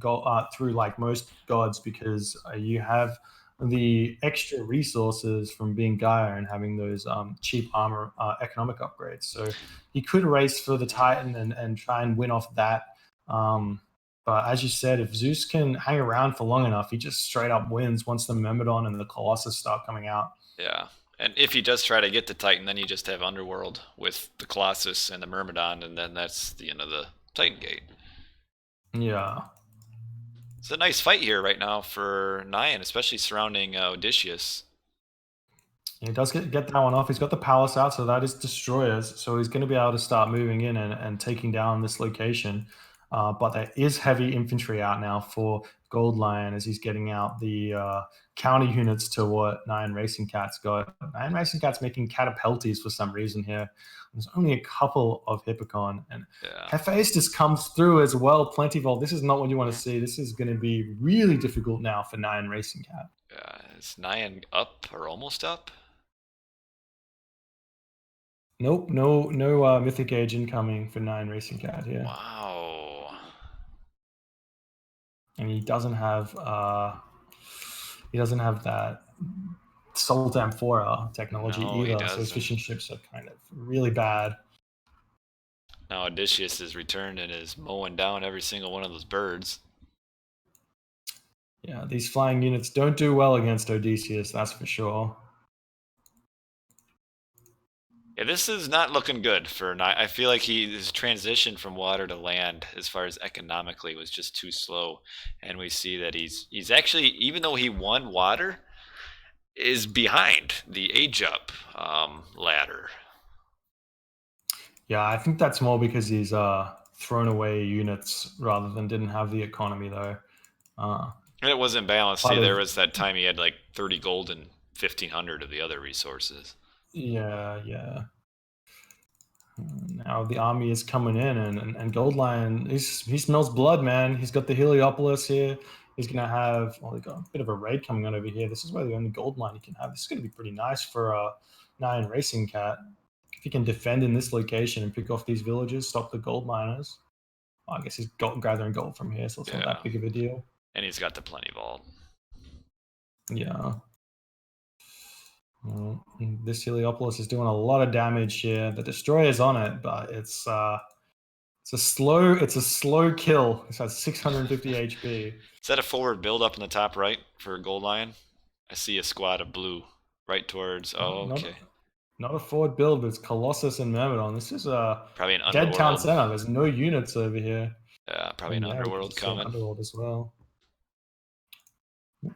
like most gods, because you have the extra resources from being Gaia and having those cheap armor economic upgrades. So he could race for the Titan and try and win off that. But as you said, if Zeus can hang around for long enough, he just straight up wins once the Myrmidon and the Colossus start coming out. Yeah, and if he does try to get the Titan, then you just have Underworld with the Colossus and the Myrmidon, and then that's the end of the Titan Gate. Yeah. It's a nice fight here right now for Nyan, especially surrounding Odysseus. He does get that one off. He's got the palace out, so that is destroyers. So he's going to be able to start moving in and taking down this location. But there is heavy infantry out now for g0ldlion as he's getting out the counter units to what NyanRacingCat's got. NyanRacingCat's making catapulties for some reason here. There's only a couple of Hippocon, and Hephaestus comes through as well. Plentiful. This is not what you want to see. This is going to be really difficult now for NyanRacingCat. Yeah, is Nyan up or almost up? Nope, no Mythic Age incoming for NyanRacingCat here. Wow. And he doesn't have that Salt Amphora technology either. So his fishing ships are kind of really bad. Now Odysseus is returned and is mowing down every single one of those birds. Yeah, these flying units don't do well against Odysseus, that's for sure. Yeah, this is not looking good for Nyan. I feel like his transition from water to land, as far as economically, was just too slow, and we see that he's actually, even though he won water, is behind the age up ladder. Yeah, I think that's more because he's thrown away units rather than didn't have the economy though. It wasn't balanced. See, Part there of was that time he had like 30 gold and 1,500 of the other resources. yeah. Now the army is coming in, and g0ldlion, he smells blood, man. He's got the Heliopolis here. He's gonna have, well, they got a bit of a raid coming on over here. This is where the only gold mine he can have. This is gonna be pretty nice for NyanRacingCat. If he can defend in this location and pick off these villages, stop the gold miners. I guess he's gathering gold from here, so it's not that big of a deal. And he's got the plenty vault. Yeah. This Heliopolis is doing a lot of damage here. The destroyer's on it, but it's a slow kill. It has 650 HP. Is that a forward build up in the top right for g0ldlion? I see a squad of blue right towards. Oh, okay. Not a forward build, but it's Colossus and Myrmidon. This is a probably an dead underworld. town center. There's no units over here. Yeah, probably an underworld coming. Underworld as well.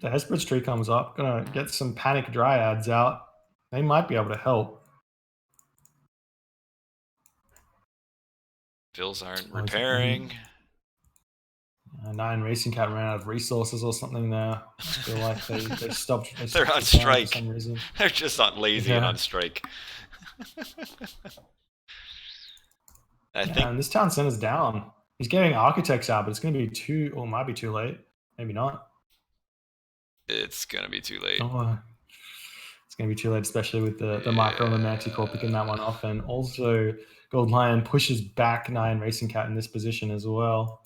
The Hesperid's tree comes up. Gonna get some panic dryads out. They might be able to help. Bills aren't repairing. NyanRacingCat ran out of resources or something there. I feel like they stopped. They're on strike. For some reason. They're just not lazy and on strike. I think. And this town center's down. He's getting architects out, but it's going to be might be too late. Maybe not. It's going to be too late. Oh, it's going to be too late, especially with the Micro and the Manticore picking that one off. And also, g0ldlion pushes back NyanRacingCat in this position as well.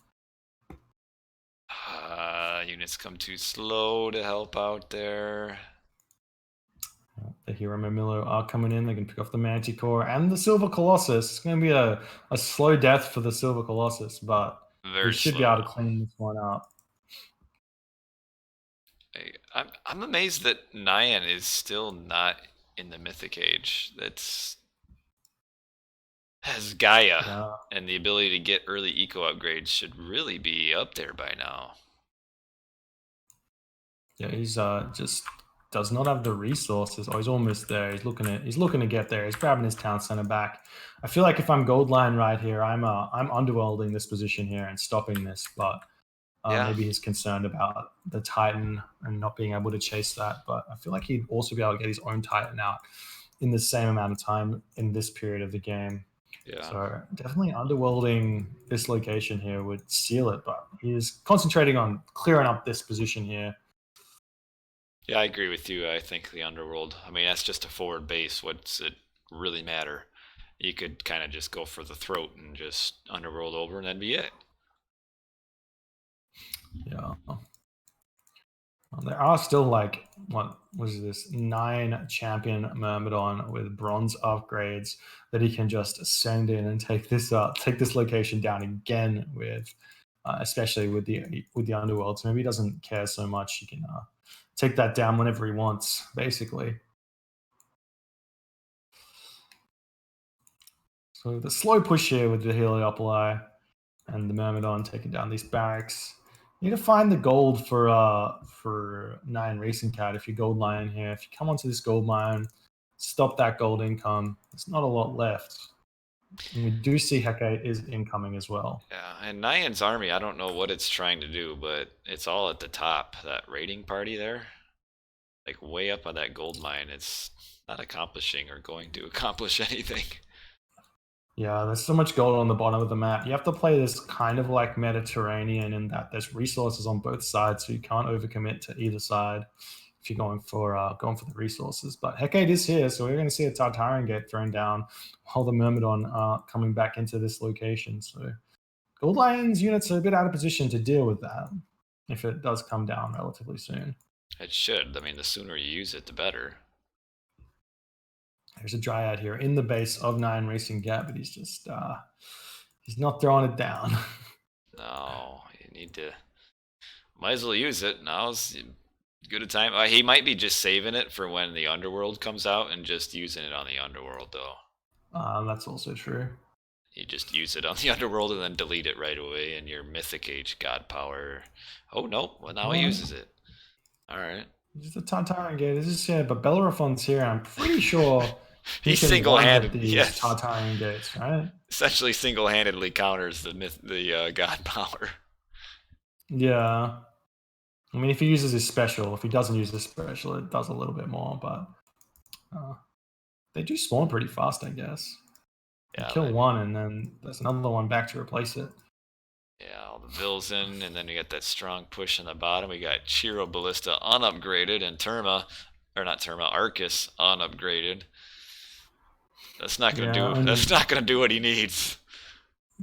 Units come too slow to help out there. The Hero Mimillo are coming in. They can pick off the Manticore and the Silver Colossus. It's going to be a slow death for the Silver Colossus, but we should be able to clean this one up. I'm amazed that Nyan is still not in the Mythic Age. Has Gaia and the ability to get early eco upgrades should really be up there by now. Yeah, he's just does not have the resources. Oh, he's almost there. He's looking to get there. He's grabbing his town center back. I feel like if I'm g0ldlion right here, I'm underworlding this position here and stopping this, but maybe he's concerned about the Titan and not being able to chase that. But I feel like he'd also be able to get his own Titan out in the same amount of time in this period of the game. Yeah. So definitely underworlding this location here would seal it, but he's concentrating on clearing up this position here. Yeah, I agree with you. I think the underworld, I mean, that's just a forward base. What's it really matter? You could kind of just go for the throat and just underworld over and that'd be it. Yeah. There are still like, what was this, 9 champion Myrmidon with bronze upgrades that he can just send in and take this location down again with, especially with the underworld. So maybe he doesn't care so much. He can take that down whenever he wants, basically. So the slow push here with the Heliopoli and the Myrmidon taking down these barracks. You need to find the gold for NyanRacingCat if you're g0ldlion here. If you come onto this gold mine, stop that gold income. There's not a lot left. And we do see Hecate is incoming as well. Yeah, and Nyan's army, I don't know what it's trying to do, but it's all at the top. That raiding party there, like way up on that gold mine, it's not accomplishing or going to accomplish anything. Yeah, there's so much gold on the bottom of the map. You have to play this kind of like Mediterranean in that there's resources on both sides, so you can't overcommit to either side if you're going for the resources. But Hecate is here, so we're going to see a Tartarian gate thrown down while the Myrmidon are coming back into this location. So g0ldlion's units are a bit out of position to deal with that if it does come down relatively soon. It should. I mean, the sooner you use it, the better. There's a Dryad here in the base of NyanRacingCat, but he's just he's not throwing it down. No, you need to. Might as well use it. Now's good a time. He might be just saving it for when the underworld comes out and just using it on the underworld, though. That's also true. You just use it on the underworld and then delete it right away, and your Mythic Age God power. Oh no! Well, now he uses it. All right. Just a Tartarian gate. This is here, but Bellerophon's here. I'm pretty sure he single-handed these Tartarian gates, right? Essentially, single-handedly counters the God power. Yeah. I mean, if he uses his special, if he doesn't use his special, it does a little bit more, but they do spawn pretty fast, I guess. You kill one, and then there's another one back to replace it. Yeah, all the Vills in, and then we got that strong push in the bottom. We got Chiro Ballista unupgraded, and Arcus unupgraded. That's not gonna do. That's not gonna do what he needs.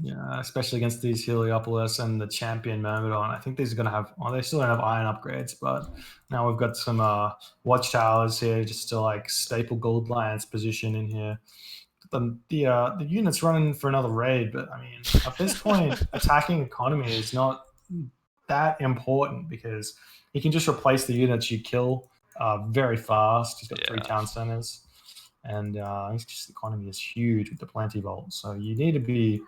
Yeah, especially against these Heliopolis and the champion Myrmidon. I think these are going to have, well, they still don't have iron upgrades, but now we've got some watchtowers here just to like staple g0ldlion's position in here. The unit's running for another raid, but I mean, at this point, attacking economy is not that important because he can just replace the units you kill very fast. He's got 3 town centers, and his just economy is huge with the Plenty Vault. So you need to be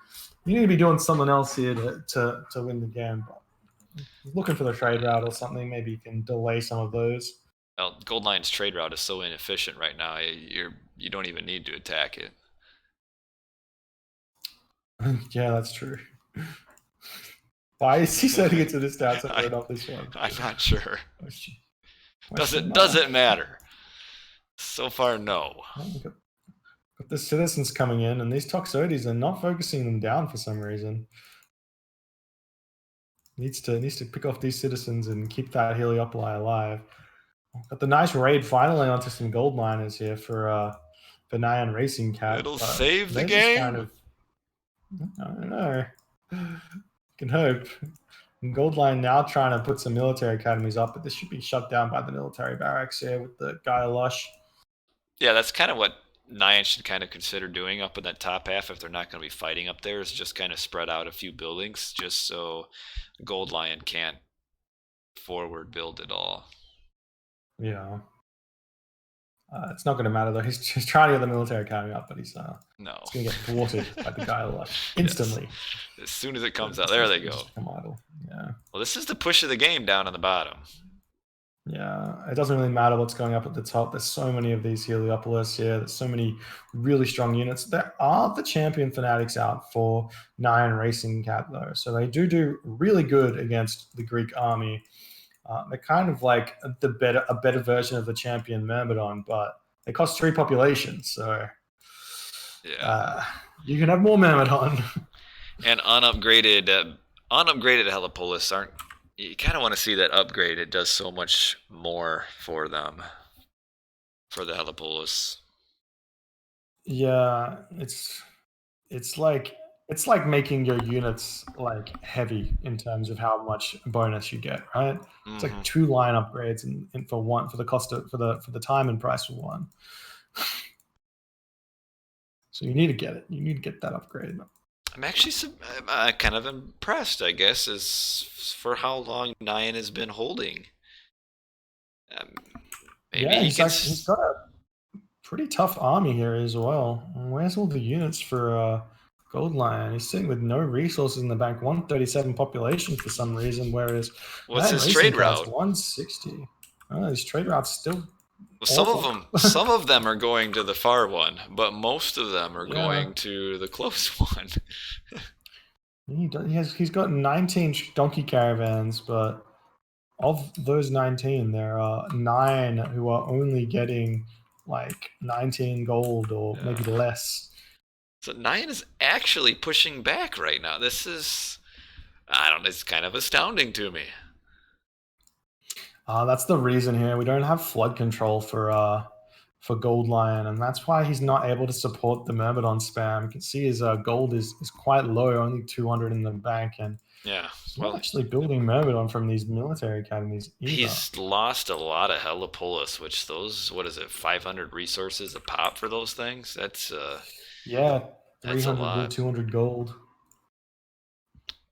doing something else here to win the game. But looking for the trade route or something. Maybe you can delay some of those. Well, g0ldlion's trade route is so inefficient right now. You don't even need to attack it. Yeah, that's true. Why is he sending it to this town center off this one? I'm not sure. Does it matter? So far, no. Got the citizens coming in, and these Toxotes are not focusing them down for some reason. Needs to pick off these citizens and keep that Heliopoli alive. Got the nice raid finally onto some g0ldliners here for NyanRacingCat. It'll save the game. I don't know. Can hope. And g0ldlion now trying to put some military academies up, but this should be shut down by the military barracks here with the Gaia Lush. Yeah, that's kind of what Nyan should kind of consider doing up in that top half if they're not going to be fighting up there, is just kind of spread out a few buildings just so g0ldlion can't forward build at all. Yeah. It's not going to matter though. He's trying to get the military academy up, but he's going to get thwarted by the Gaia Lush instantly. Yes. As soon as it comes out, there they go. Yeah. Well, this is the push of the game down on the bottom. Yeah, it doesn't really matter what's going up at the top. There's so many of these Heliopolis here. There's so many really strong units. There are the champion fanatics out for NyanRacingCat though, so they do really good against the Greek army. They're kind of like a better version of the champion Myrmidon, but they cost 3 populations, so you can have more Myrmidon. And unupgraded Heliopolis aren't. You kind of want to see that upgrade. It does so much more for them, for the Heliopolis. Yeah, it's like making your units like heavy in terms of how much bonus you get, right? Mm-hmm. It's like 2 line upgrades and for the cost of for the time and price for 1. So you need to get it. You need to get that upgrade. I'm actually kind of impressed, I guess, as for how long Nyan has been holding. Maybe he's got a pretty tough army here as well. Where's all the units for g0ldlion? He's sitting with no resources in the bank. 137 population for some reason, whereas what's his trade route? 160. Oh, his trade route's still. Well, some of them are going to the far one, but most of them are going to the close one. He's got 19 donkey caravans, but of those 19, there are 9 who are only getting like 19 gold or maybe less. So Nyan is actually pushing back right now. This is, it's kind of astounding to me. That's the reason here. We don't have flood control for g0ldlion, and that's why he's not able to support the Myrmidon spam. You can see his gold is quite low, only 200 in the bank, and he's not actually building Myrmidon from these military academies either. He's lost a lot of Heliopolis, which those, 500 resources a pop for those things? That's 300 gold, 200 gold.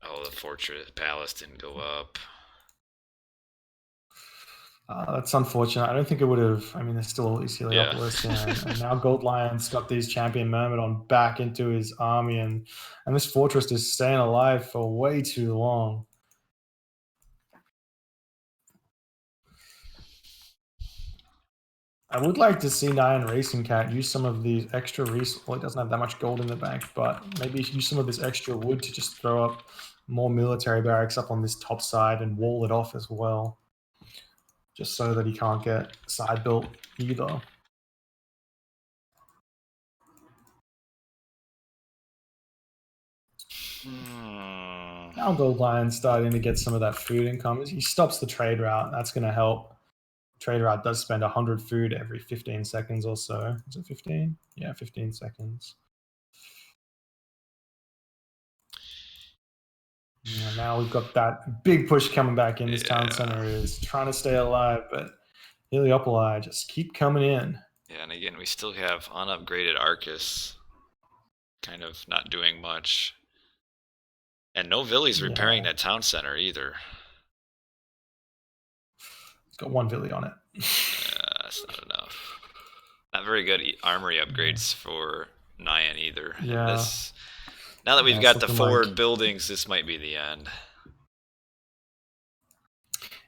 Oh, the fortress palace didn't go up. That's unfortunate. I don't think it would have. I mean, there's still all these Heliopolis, and now g0ldlion's got these champion Myrmidon back into his army, and this fortress is staying alive for way too long. I would like to see NyanRacingCat use some of these extra resources. Well, it doesn't have that much gold in the bank, but maybe use some of this extra wood to just throw up more military barracks up on this top side and wall it off as well. just so that he can't get side built either. Now g0ldlion's starting to get some of that food income. He stops the trade route. That's going to help. Trade route does spend 100 food every 15 seconds or so. Is it 15? Yeah, 15 seconds. And now we've got that big push coming back in. This town center is trying to stay alive, but Heliopoli just keep coming in. Yeah, and again, we still have unupgraded Arcus kind of not doing much. And no Villies repairing that town center either. It's got one Villy on it. That's not enough. Not very good armory upgrades for Nyan either. Yeah. And now that we've got the forward buildings, this might be the end.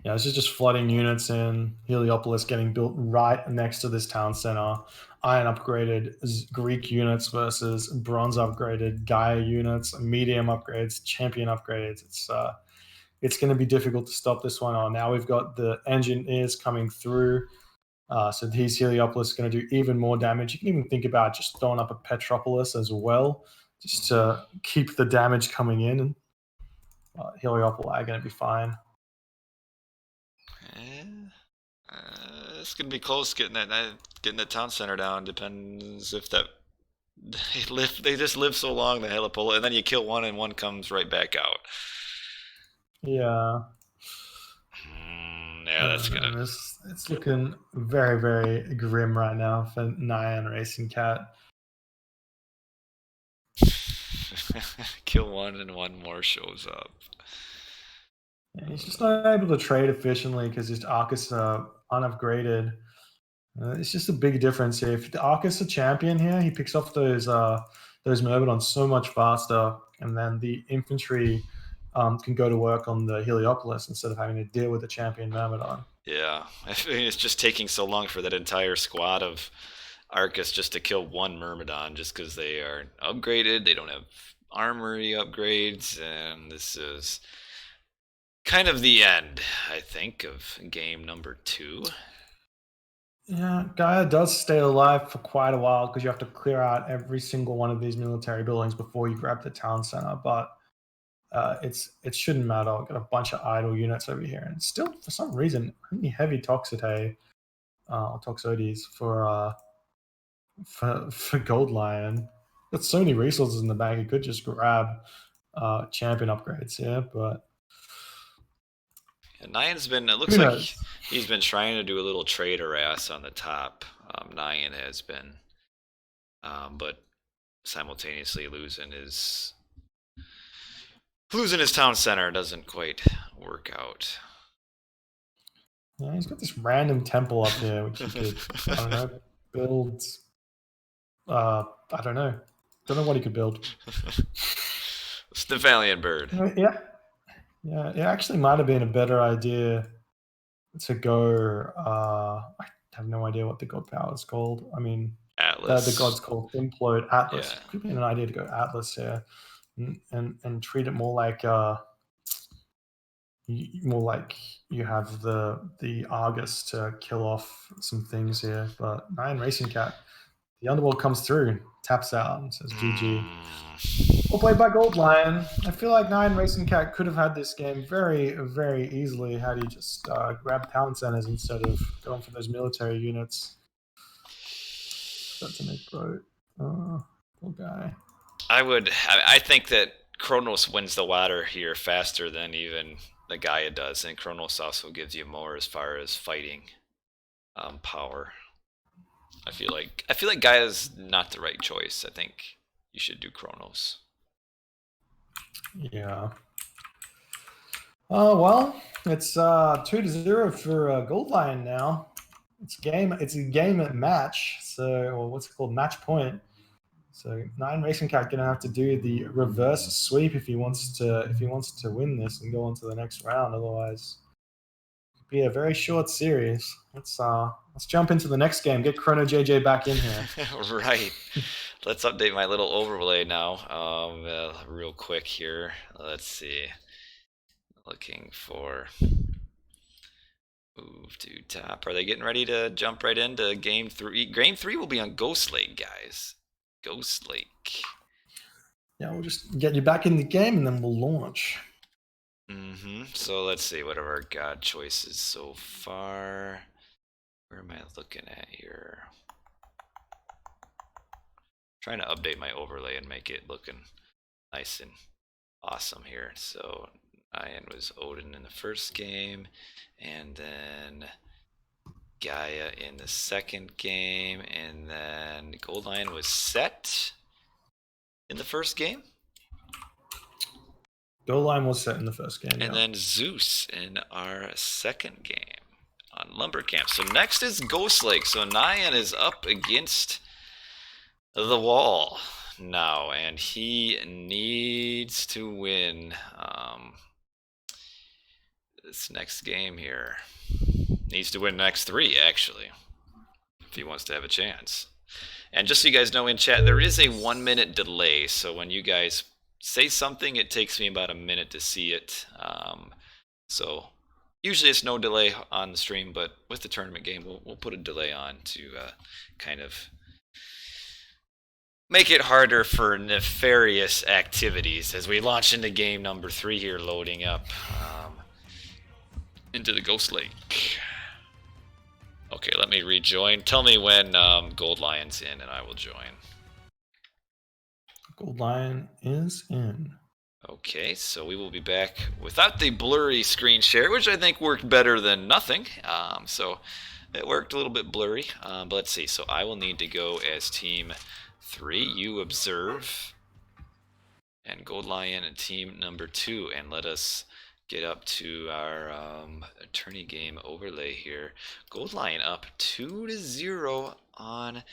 Yeah, this is just flooding units in. Heliopolis getting built right next to this town center. Iron upgraded Greek units versus bronze upgraded Gaia units, medium upgrades, champion upgrades. It's going to be difficult to stop this one. Now we've got the engineers coming through. So these Heliopolis are going to do even more damage. You can even think about just throwing up a Petropolis as well, just to keep the damage coming in. Heliopoli are going to be fine. It's gonna be close getting the town center down. Depends if they just live so long, the Heliopoli, and then you kill one and one comes right back out. Yeah. Yeah, that's gonna. It's looking very, very grim right now for NyanRacingCat. Kill one and one more shows up. Yeah, he's just not able to trade efficiently because his Arcus are unupgraded. It's just a big difference here. If the Arcus a champion here, he picks off those Myrmidons so much faster, and then the infantry can go to work on the Heliopolis instead of having to deal with the champion Myrmidon. Yeah, I mean, it's just taking so long for that entire squad of Arcus just to kill one Myrmidon just because they are upgraded. They don't have armory upgrades, and this is kind of the end, I think, of game number 2. Yeah, Gaia does stay alive for quite a while because you have to clear out every single one of these military buildings before you grab the town center. But it shouldn't matter. I've got a bunch of idle units over here, and still for some reason only heavy Toxote or Toxotes for g0ldlion. Got so many resources in the bag. He could just grab champion upgrades here, but. And Nyan's been, it looks like he's been trying to do a little trade harass on the top. Nyan has been, but simultaneously losing his town center doesn't quite work out. Yeah, he's got this random temple up here, which he could, I don't know, build. I don't know. Don't know what he could build. Stephalian bird. Yeah. Yeah, it actually might have been a better idea to go. I have no idea what the god power is called. I mean, Atlas. The god's called Implode Atlas. Yeah. Could be an idea to go Atlas here, and treat it more like you have the Argus to kill off some things here. But NyanRacingCat, the underworld comes through, taps out, and says GG. Well played by g0ldlion. I feel like NyanRacingCat could have had this game very, very easily had he just grabbed town centers instead of going for those military units. That's an boat. Oh, poor guy. I think that Kronos wins the water here faster than even the Gaia does, and Kronos also gives you more as far as fighting power. I feel like Gaia's not the right choice. I think you should do Kronos. Yeah. Oh well, it's 2-0 for g0ldlion now. It's a game match. So, or what's it called? Match point. So NyanRacingCat gonna have to do the reverse sweep if he wants to win this and go on to the next round. Otherwise, it'll be a very short series. Let's jump into the next game. Get Chrono JJ back in here. Right. Let's update my little overlay now, real quick here. Let's see. Looking for Move to top. Are they getting ready to jump right into game 3? Game 3 will be on Ghost Lake, guys. Ghost Lake. Yeah, we'll just get you back in the game and then we'll launch. So let's see. What are our god choices so far? Where am I looking at here? Trying to update my overlay and make it looking nice and awesome here. So Nyan was Odin in the first game, and then Gaia in the second game, and then g0ldlion was Set in the first game. g0ldlion was set in the first game. And then Zeus in our second game on Lumbercamp. So next is Ghost Lake. So Nyan is up against the wall now, and he needs to win this next game here. Needs to win the next 3, actually, if he wants to have a chance. And just so you guys know, in chat, there is a 1-minute delay. So when you guys say something, it takes me about a minute to see it. So usually it's no delay on the stream, but with the tournament game, we'll put a delay on to kind of make it harder for nefarious activities as we launch into game number 3 here, loading up into the Ghost Lake. Okay, let me rejoin. Tell me when g0ldlion's in, and I will join. g0ldlion is in. Okay, so we will be back without the blurry screen share, which I think worked better than nothing. So it worked a little bit blurry, but let's see. So I will need to go as team 3. You observe, and g0ldlion and team number 2, and let us get up to our attorney game overlay here. g0ldlion up 2-0 on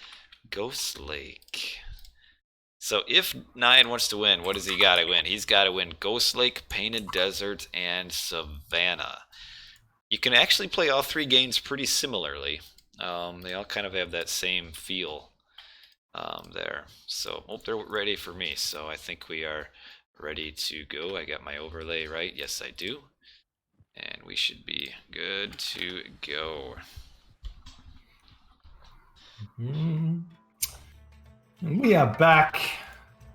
Ghost Lake. So if Nyan wants to win, what does he got to win? He's got to win Ghost Lake, Painted Desert, and Savannah. You can actually play all 3 games pretty similarly. They all kind of have that same feel there. So they're ready for me. So I think we are ready to go. I got my overlay right. Yes, I do. And we should be good to go. And we are back,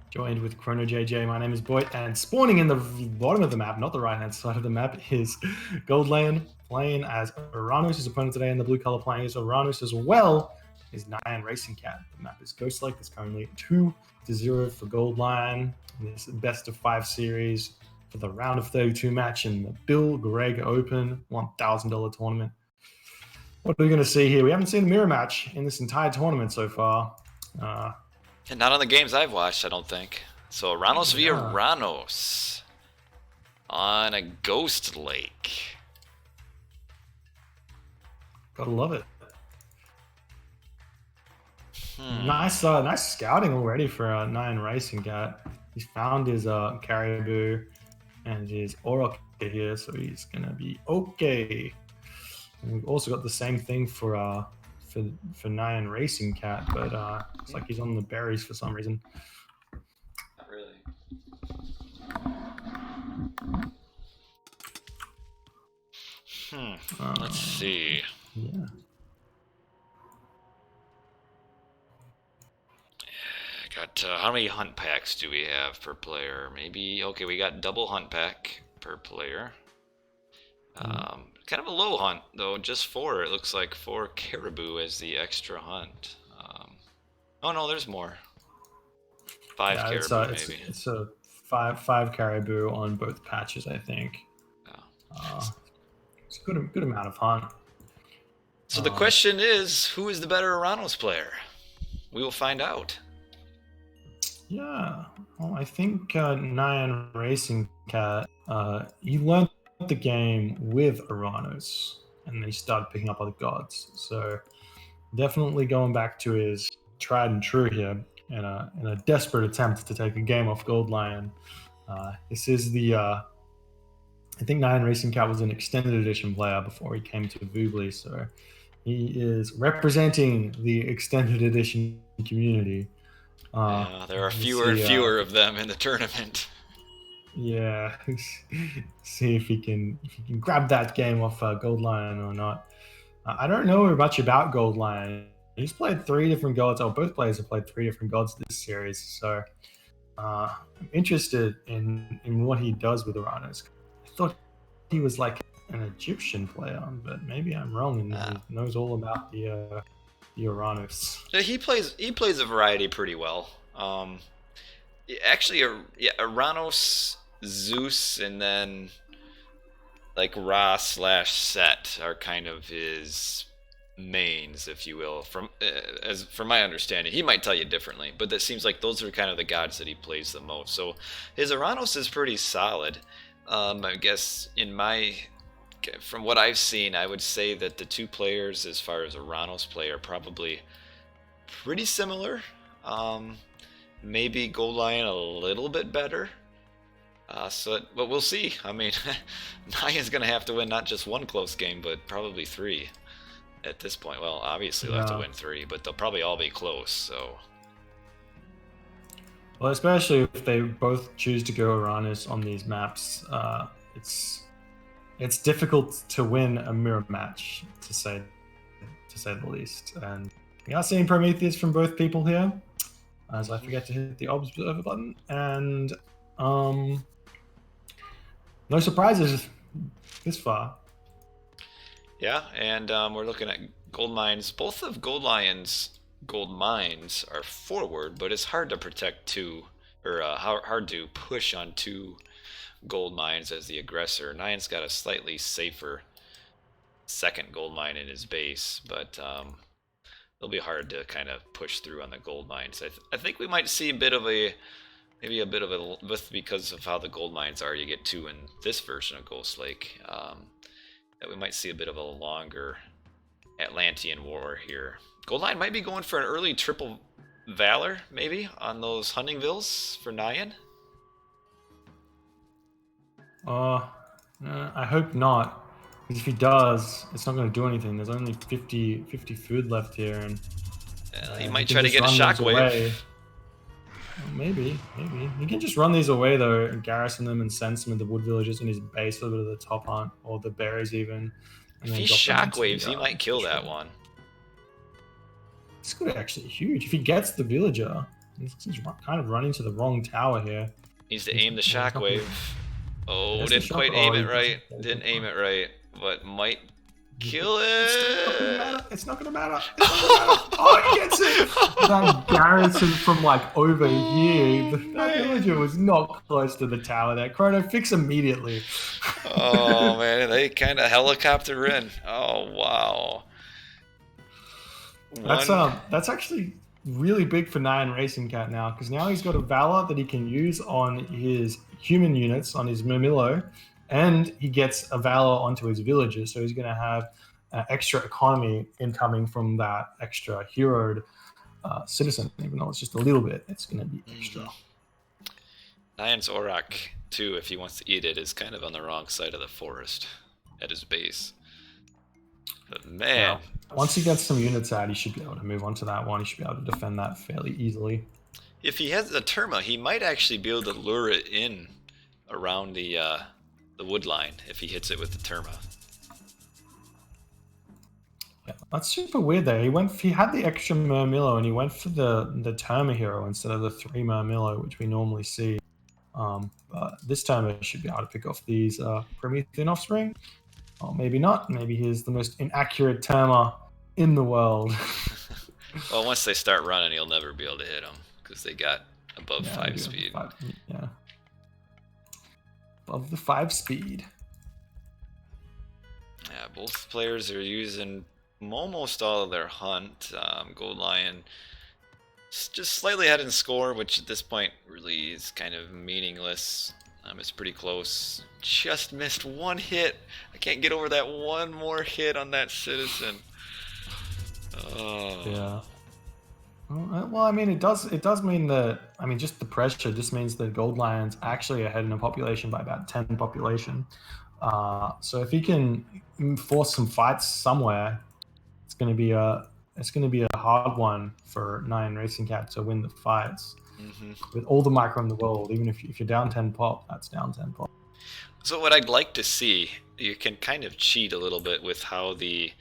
joined with Chrono JJ. My name is BoIt, and spawning in the bottom of the map, not the right-hand side of the map, is g0ldlion playing as Oranos. His opponent today in the blue color playing as Oranos as well is NyanRacingCat. The map is Ghost Lake. It's currently 2-0 for g0ldlion. This best of 5 series for the round of 32 match in the Gregg Open $1,000 tournament. What are we going to see here? We haven't seen a mirror match in this entire tournament so far. And not on the games I've watched, I don't think. So Oranos via Oranos on a Ghost Lake. Gotta love it. Nice scouting already for NyanRacingCat. He's found his caribou and his Oracle here, so he's gonna be okay. And we've also got the same thing for NyanRacingCat, but it's like he's on the berries for some reason. Not really. Let's see. Yeah. Got how many hunt packs do we have per player? Maybe, okay, we got double hunt pack per player. Kind of a low hunt though, just 4. It looks like 4 caribou as the extra hunt. Oh no, there's more. 5 caribou maybe. It's a five caribou on both patches, I think. Oh. It's a good amount of hunt. So the question is, who is the better Oranos player? We will find out. Yeah, well, I think NyanRacingCat, he learned the game with Oranos, and then he started picking up other gods. So definitely going back to his tried and true here in a desperate attempt to take a game off g0ldlion. This is the I think NyanRacingCat was an extended edition player before he came to Voobly, so he is representing the extended edition community. There are fewer and fewer of them in the tournament. Yeah, see if he can grab that game off g0ldlion or not. I don't know much about g0ldlion. He's played 3 different gods, or both players have played 3 different gods this series. So I'm interested in what he does with Oranos. I thought he was like an Egyptian player, but maybe I'm wrong, and he knows all about the Oranos. Yeah, he plays a variety pretty well. Actually, yeah, Oranos, Zeus, and then like Ra slash Set are kind of his mains, if you will. From my understanding, he might tell you differently, but that seems like those are kind of the gods that he plays the most. So his Oranos is pretty solid. I guess from what I've seen, I would say that the two players, as far as Oranos play, are probably pretty similar. Maybe g0ldlion a little bit better. But we'll see. I mean, Nyan's going to have to win not just one close game, but probably 3 at this point. Well, obviously they'll have to win 3, but they'll probably all be close. So, well, especially if they both choose to go Oranos on these maps, it's difficult to win a mirror match, to say the least. And we are seeing Prometheus from both people here, as I forget to hit the observer button. And no surprises this far. yeah, and we're looking at gold mines. Both of g0ldlion's gold mines are forward, but it's hard to protect 2, or hard to push on 2 gold mines as the aggressor. Nyan's got a slightly safer second gold mine in his base, but it'll be hard to kind of push through on the gold mines. I think we might see maybe a bit of a, because of how the gold mines are, you get 2 in this version of Ghost Lake, that we might see a bit of a longer Atlantean war here. g0ldlion might be going for an early triple Valor, maybe, on those hunting vills for Nyan. I hope not, because if he does, it's not going to do anything. There's only 50 food left here, and he might try to get a shockwave. Maybe he can just run these away though, and garrison them and send some of the wood villagers in his base, a little bit of the top hunt or the berries even. If he shockwaves, he might kill that one. This could be actually huge if he gets the villager. He's kind of running to the wrong tower here. Needs to aim the shockwave. Oh, didn't quite aim it right. Didn't aim it right, but might kill it. It's not gonna matter. Oh, he gets it. That garrison from like over here. That villager was not close to the tower. That Chrono, fix immediately. Oh man, they kind of helicopter in. Oh wow. That's actually really big for NyanRacingCat now, because now he's got a Valor that he can use on his human units, on his Murmillo, and he gets a Valor onto his villagers, so he's going to have extra economy incoming from that extra heroed citizen. Even though it's just a little bit, it's going to be extra. Nyan's Auroch, too, if he wants to eat it, is kind of on the wrong side of the forest at his base. But man... once he gets some units out, he should be able to move on to that one. He should be able to defend that fairly easily. If he has the Terma, he might actually be able to lure it in around the wood line if he hits it with the Terma. Yeah, that's super weird though. He had the extra Murmillo and he went for the Terma hero instead of the 3 Murmillo, which we normally see. But this Terma should be able to pick off these Promethean offspring. Or maybe not. Maybe he's the most inaccurate Terma in the world. Well, once they start running, he'll never be able to hit them because they got above 5 speed. Yeah. Above the 5 speed. Yeah, both players are using almost all of their hunt. g0ldlion just slightly ahead in score, which at this point really is kind of meaningless. It's pretty close. Just missed 1 hit. I can't get over that one more hit on that citizen. Oh. Yeah. Well, I mean, it does mean that, I mean, just the pressure just means that g0ldlion's actually ahead in a population by about 10 population. So if he can force some fights somewhere, it's going to be a hard one for NyanRacingCat to win the fights. with all the micro in the world. Even if you're down 10 pop, that's down 10 pop. So what I'd like to see, you can kind of cheat a little bit with how the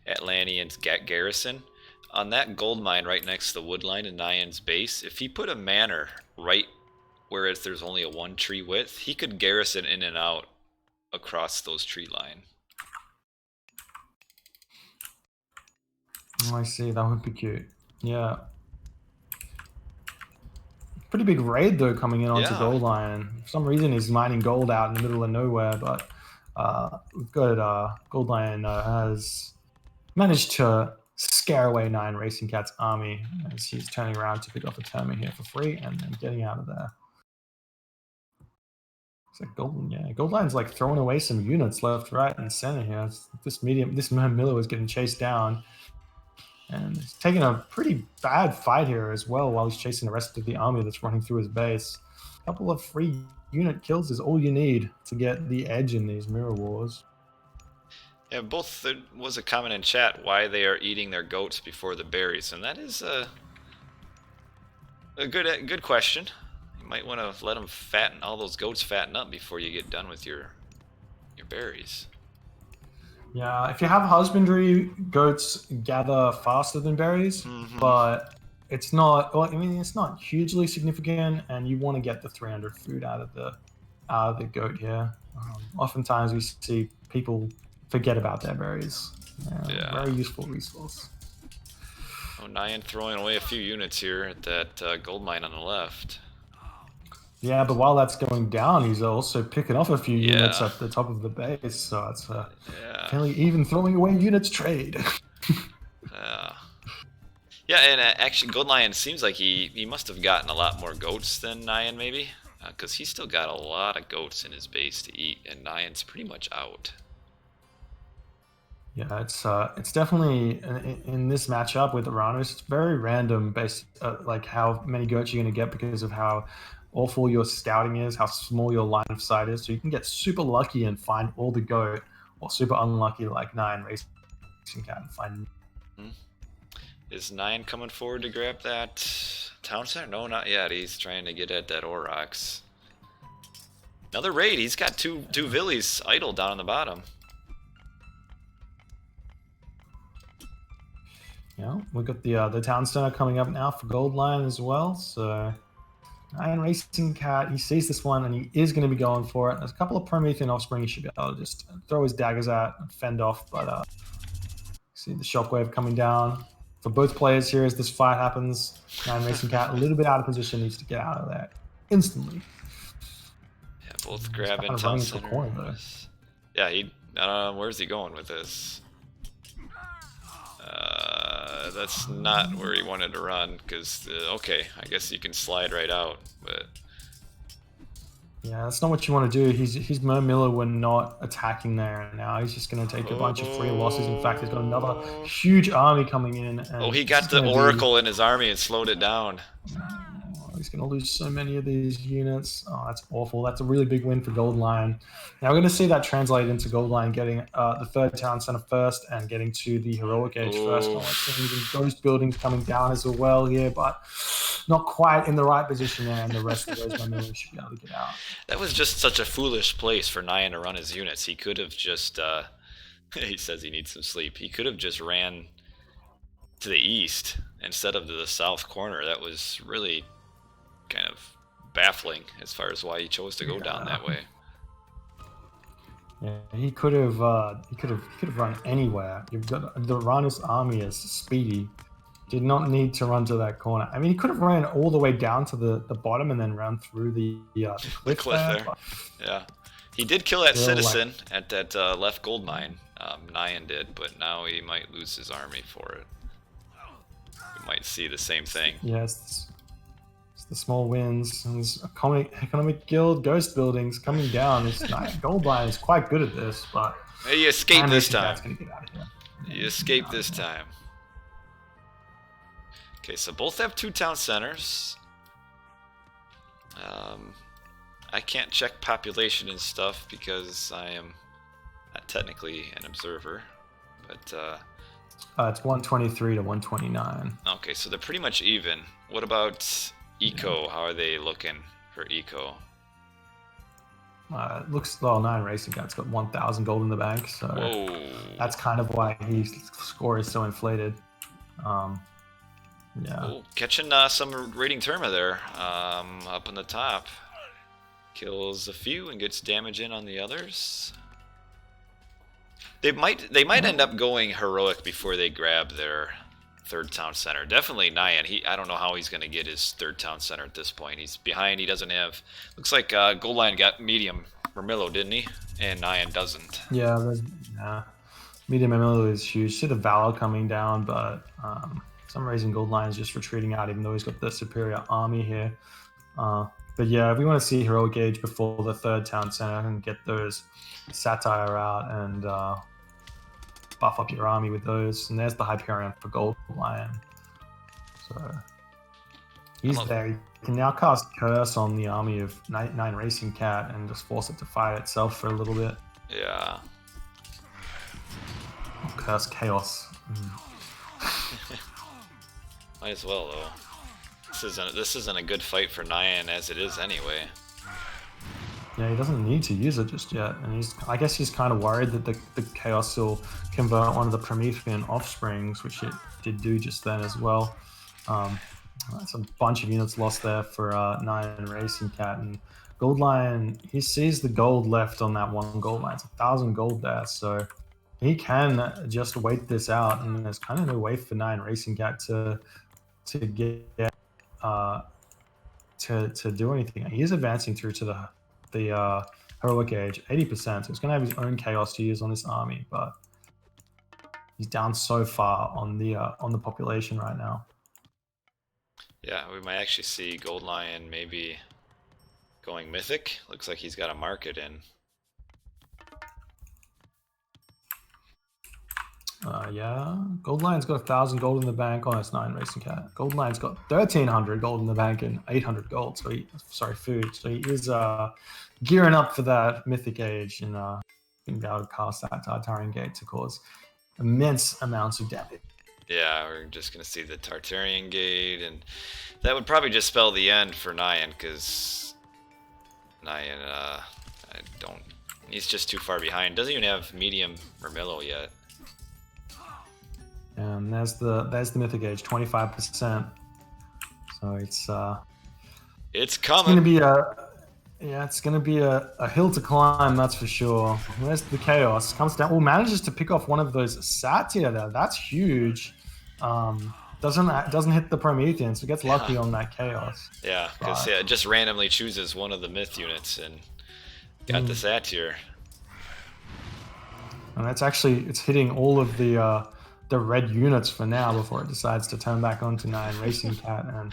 Atlanteans get garrison. On that gold mine right next to the wood line in Nyan's base, if he put a manor right where there's only a 1 tree width, he could garrison in and out across those tree line. Oh, I see, that would be cute. Yeah. Pretty big raid though coming in onto g0ldlion. For some reason he's mining gold out in the middle of nowhere, but we've got g0ldlion has managed to scare away NyanRacingCat's army as he's turning around to pick off a termite here for free and then getting out of there. It's like g0ldlion's like throwing away some units left, right, and center here. This Miller was getting chased down. And he's taking a pretty bad fight here as well while he's chasing the rest of the army that's running through his base. A couple of free unit kills is all you need to get the edge in these mirror wars. Yeah, there was a comment in chat why they are eating their goats before the berries, and that is a good question. You might want to let them all those goats fatten up before you get done with your berries. Yeah, if you have husbandry, goats gather faster than berries, but it's not. Well, I mean, it's not hugely significant, and you want to get the 300 food out of the goat here. Oftentimes, we see people forget about their berries. Yeah. Very useful resource. Oh, Nyan throwing away a few units here at that gold mine on the left. Yeah, but while that's going down, he's also picking off a few units at the top of the base, so it's fairly even throwing away units trade. Yeah, and actually, g0ldlion seems like he must have gotten a lot more goats than Nyan, maybe, because he's still got a lot of goats in his base to eat, and Nyan's pretty much out. Yeah, it's definitely in this matchup with Oranos, it's very random based like how many goats you're going to get because of how awful your scouting is, how small your line of sight is. So you can get super lucky and find all the goat, or super unlucky like NyanRacingCat and find. Is Nyan coming forward to grab that town center? No, not yet. He's trying to get at that Orox. Another raid. He's got two villies idle down on the bottom. Yeah, we've got the town center coming up now for g0ldlion as well. So NyanRacingCat, he sees this one and he is going to be going for it. There's a couple of Promethean offspring he should be able to just throw his daggers at and fend off, but see the shockwave coming down for both players here as this fight happens. NyanRacingCat a little bit out of position, needs to get out of there instantly. Yeah, both grabbing town center. Yeah, I don't know, where's he going with this? That's not where he wanted to run, because, okay, I guess you can slide right out, but... Yeah, that's not what you want to do. He's Miller when not attacking there now. He's just going to take a bunch of free losses. In fact, he's got another huge army coming in. And he got the Oracle in his army and slowed it down. He's going to lose so many of these units. Oh, that's awful. That's a really big win for g0ldlion. Now we're going to see that translate into g0ldlion getting the third town center first and getting to the heroic age first. Oh, even ghost buildings coming down as well here, but not quite in the right position there, and the rest of those members should be able to get out. That was just such a foolish place for Nyan to run his units. He could have just, he says he needs some sleep. He could have just ran to the east instead of to the south corner. That was really kind of baffling as far as why he chose to go down that way. Yeah, he could have run anywhere. You've got the Oranos army is speedy. Did not need to run to that corner. I mean, he could have ran all the way down to the bottom and then run through the cliff there. Yeah, he did kill that citizen at that left gold mine. Nyan did, but now he might lose his army for it. We might see the same thing. Yes. The small wins and this economic guild ghost buildings coming down. g0ldlion is quite good at this, but he escaped this time. Get out of here. He escaped this time. Okay, so both have 2 town centers. I can't check population and stuff because I am not technically an observer, but it's 123 to 129. Okay, so they're pretty much even. What about Eco, how are they looking for Eco? Looks well. NyanRacingCat's got 1,000 gold in the bank, so Whoa. that's kind of why his score is so inflated. Yeah. Oh, catching some raiding Terma there, up on the top. Kills a few and gets damage in on the others. They might end up going heroic before they grab their third town center. Definitely Nyan. I don't know how he's going to get his third town center at this point. He's behind. He doesn't have. Looks like g0ldlion got medium Mermillo, didn't he? And Nyan doesn't. Yeah. Medium Emilio is huge. See the Valor coming down, but for some reason g0ldlion is just retreating out, even though he's got the superior army here. But yeah, if we want to see heroic age before the third town center and get those satire out and buff up your army with those. And there's the Hyperion for g0ldlion. So he's there. You can now cast Curse on the army of NyanRacingCat and just force it to fight itself for a little bit. Yeah. Curse Chaos. Might as well though. This isn't a good fight for Nyan as it is anyway. Yeah, he doesn't need to use it just yet, and I guess he's kind of worried that the Chaos will convert one of the Promethean offsprings, which it did do just then as well. That's a bunch of units lost there for NyanRacingCat, and g0ldlion, he sees the gold left on that one g0ldlion. It's 1,000 gold there, so he can just wait this out, and there's kind of no way for NyanRacingCat to get to do anything. He is advancing through to the heroic age, 80%. So he's going to have his own chaos to use on this army, but he's down so far on the population right now. Yeah, we might actually see g0ldlion maybe going mythic. Looks like he's got a market in. Yeah, g0ldlion's got 1,000 gold in the bank on its NyanRacingCat. g0ldlion's got 1,300 gold in the bank and 800 gold. So food. So he is gearing up for that mythic age and being able to cast that Tartarian Gate to cause immense amounts of damage. Yeah, we're just gonna see the Tartarian Gate, and that would probably just spell the end for Nyan, because Nyan, he's just too far behind. Doesn't even have medium Mermillo yet. And there's the mythic age, 25%. So it's coming. It's gonna be a hill to climb, that's for sure. Where's the chaos? Comes down. Manages to pick off one of those Satya there. That's huge. Doesn't hit the Promethean, so gets lucky on that chaos. Yeah, because it just randomly chooses one of the myth units and got the Satyr. And it's hitting all of the red units for now before it decides to turn back on to NyanRacingCat and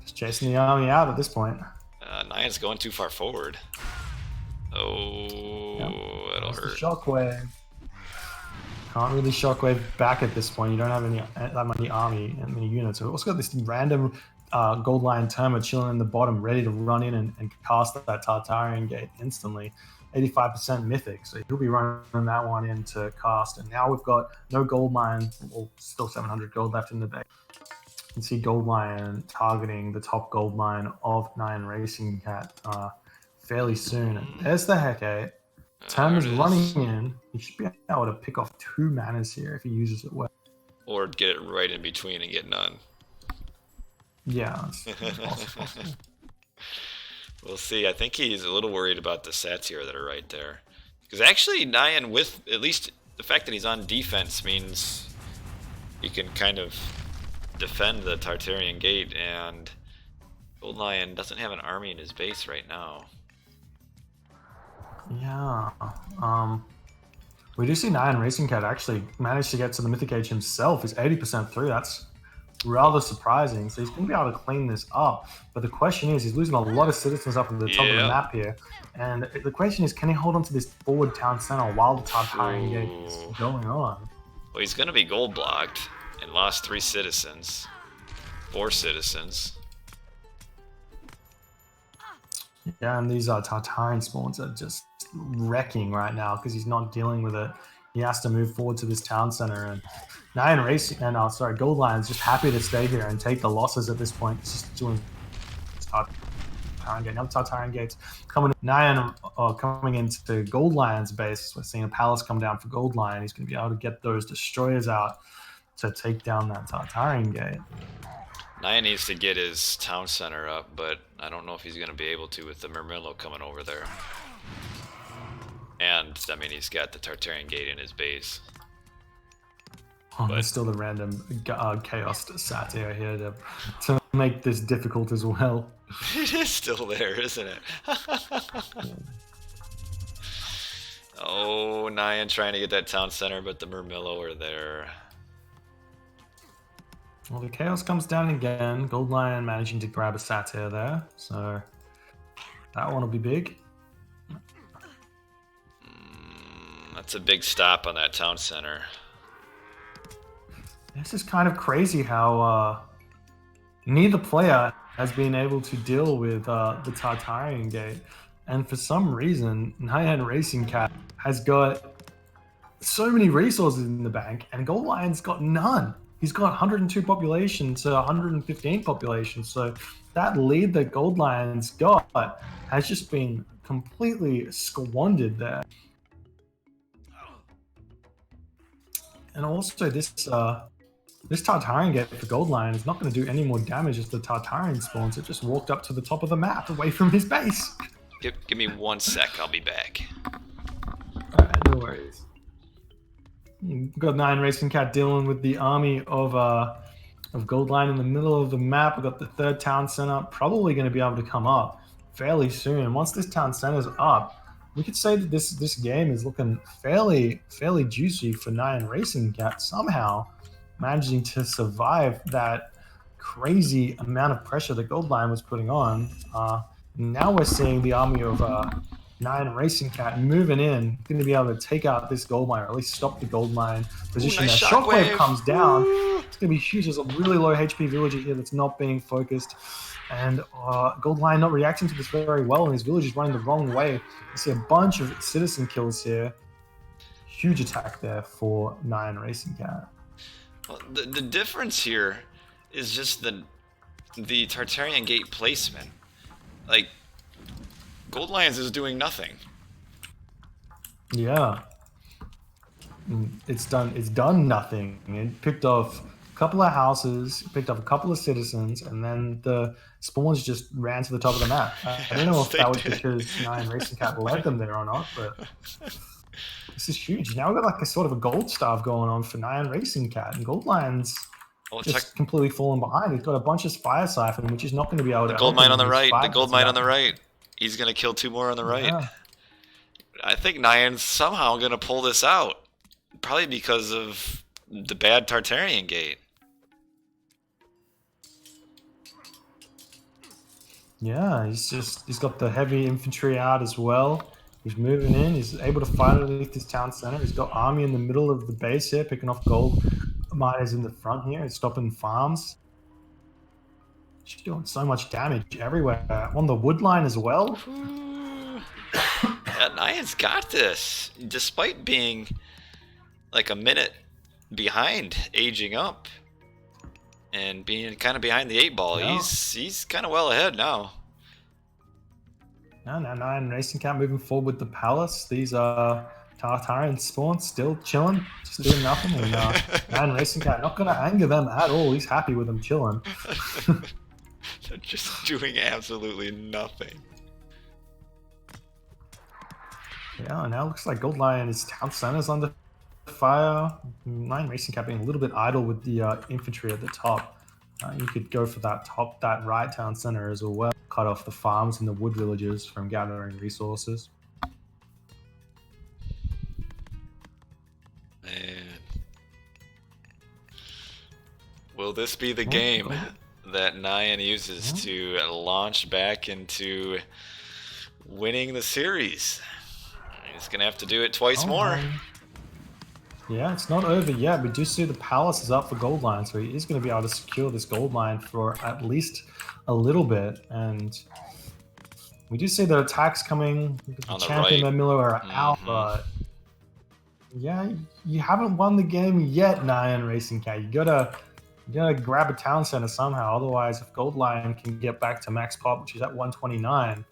just chasing the army out at this point. Nyan's going too far forward. Oh, yep. That'll hurt. Shockwave. Can't really shockwave back at this point. You don't have that many army and many units. We've also got this random g0ldlion Terma chilling in the bottom, ready to run in and cast that Tartarian Gate instantly. 85% mythic, so he'll be running that one in to cast. And now we've got no gold mine, well, still 700 gold left in the bank. You can see g0ldlion targeting the top gold mine of NyanRacingCat fairly soon. And there's the Hecate. Terma's running in. He should be able to pick off 2 manas here if he uses it well. Or get it right in between and get none. Yeah, it's possible. We'll see. I think he's a little worried about the Satyr that are right there. Because actually, Nyan, with at least the fact that he's on defense, means he can kind of defend the Tartarian Gate, and g0ldlion doesn't have an army in his base right now. Yeah. We do see NyanRacingCat actually managed to get to the Mythic Age himself. He's 80% through. That's rather surprising. So he's going to be able to clean this up. But the question is, he's losing a lot of citizens up at the top of the map here. And the question is, can he hold on to this forward town center while the Tartarian Gate is going on? Well, he's going to be gold blocked and lost 3 citizens. 4 citizens. Yeah, and these Tartarian spawns are just wrecking right now because he's not dealing with it. he has to move forward to this town center. And G0ldlion's just happy to stay here and take the losses at this point. It's just doing Tartaran Gate. Now the Tartaran Gate's coming. Nyan coming into g0ldlion's base. We're seeing a palace come down for g0ldlion. He's going to be able to get those destroyers out to take down that Tartaran Gate. Nyan needs to get his town center up, but I don't know if he's going to be able to with the Murmillo coming over there. And, I mean, he's got the Tartarian Gate in his base. Oh, there's still the random chaos satire here to make this difficult as well. It is still there, isn't it? Oh, Nyan trying to get that town center, but the Murmillo are there. Well, the chaos comes down again. g0ldlion managing to grab a satire there, so that one will be big. That's a big stop on that town center. This is kind of crazy how neither player has been able to deal with the Tartarian Gate, and for some reason, NyanRacingCat has got so many resources in the bank, and g0ldlion's got none. He's got 102 population to 115 population, so that lead that g0ldlion's got has just been completely squandered there. And also this Tartarian Gate for g0ldlion is not going to do any more damage as the Tartarian spawns. It just walked up to the top of the map away from his base. Give me 1 sec, I'll be back. Alright, no worries. We've got NyanRacingCat dealing with the army of g0ldlion in the middle of the map. We've got the third town center probably going to be able to come up fairly soon. Once this town center's up, we could say that this game is looking fairly juicy for NyanRacingCat, somehow managing to survive that crazy amount of pressure that g0ldlion was putting on. Now we're seeing the army of NyanRacingCat moving in, going to be able to take out this goldmine, or at least stop the goldmine position. Ooh, nice there. Shockwave shockwave comes down. It's going to be huge. There's a really low HP villager here that's not being focused. And g0ldlion not reacting to this very well, and his village is running the wrong way. You see a bunch of citizen kills here. Huge attack there for NyanRacingCat. Well, the difference here is just the Tartarian Gate placement. Like, g0ldlion's is doing nothing. Yeah. It's done nothing. It picked off a couple of houses, picked up a couple of citizens, and then the spawns just ran to the top of the map. I don't know if that was because NyanRacingCat led them there or not, but this is huge. Now we've got like a sort of a gold starve going on for NyanRacingCat, and g0ldlion's just completely fallen behind. He's got a bunch of fire siphon, which is not going to be able to. The gold mine on the right. The gold mine on the right. He's going to kill 2 more on the right. Yeah. I think Nyan's somehow going to pull this out. Probably because of the bad Tartarian Gate. Yeah, he's got the heavy infantry out as well. He's moving in. He's able to fight underneath this town center. He's got army in the middle of the base here, picking off gold miners in the front here and stopping farms. She's doing so much damage everywhere. On the wood line as well. Yeah, Nyan's got this. Despite being like a minute behind, aging up, and being kind of behind the 8-ball, yeah. He's kind of well ahead now. Now NyanRacingCat moving forward with the palace. These Tartarian spawns still chilling, just doing nothing. And NyanRacingCat not going to anger them at all. He's happy with them chilling. They're just doing absolutely nothing. Yeah, now it looks like g0ldlion is town center's under fire. NyanRacingCat being a little bit idle with the infantry at the top. You could go for that right town center as well. Cut off the farms and the wood villages from gathering resources. Man. Will this be the game that Nyan uses to launch back into winning the series? He's going to have to do it twice more. Yeah, it's not over yet. We do see the palace is up for g0ldlion, so he is going to be able to secure this gold mine for at least a little bit. And we do see the attacks coming. The champion and Miller are out, but Yeah, you haven't won the game yet, NyanRacingCat. You gotta grab a town center somehow. Otherwise, if g0ldlion can get back to max pop, which is at 129,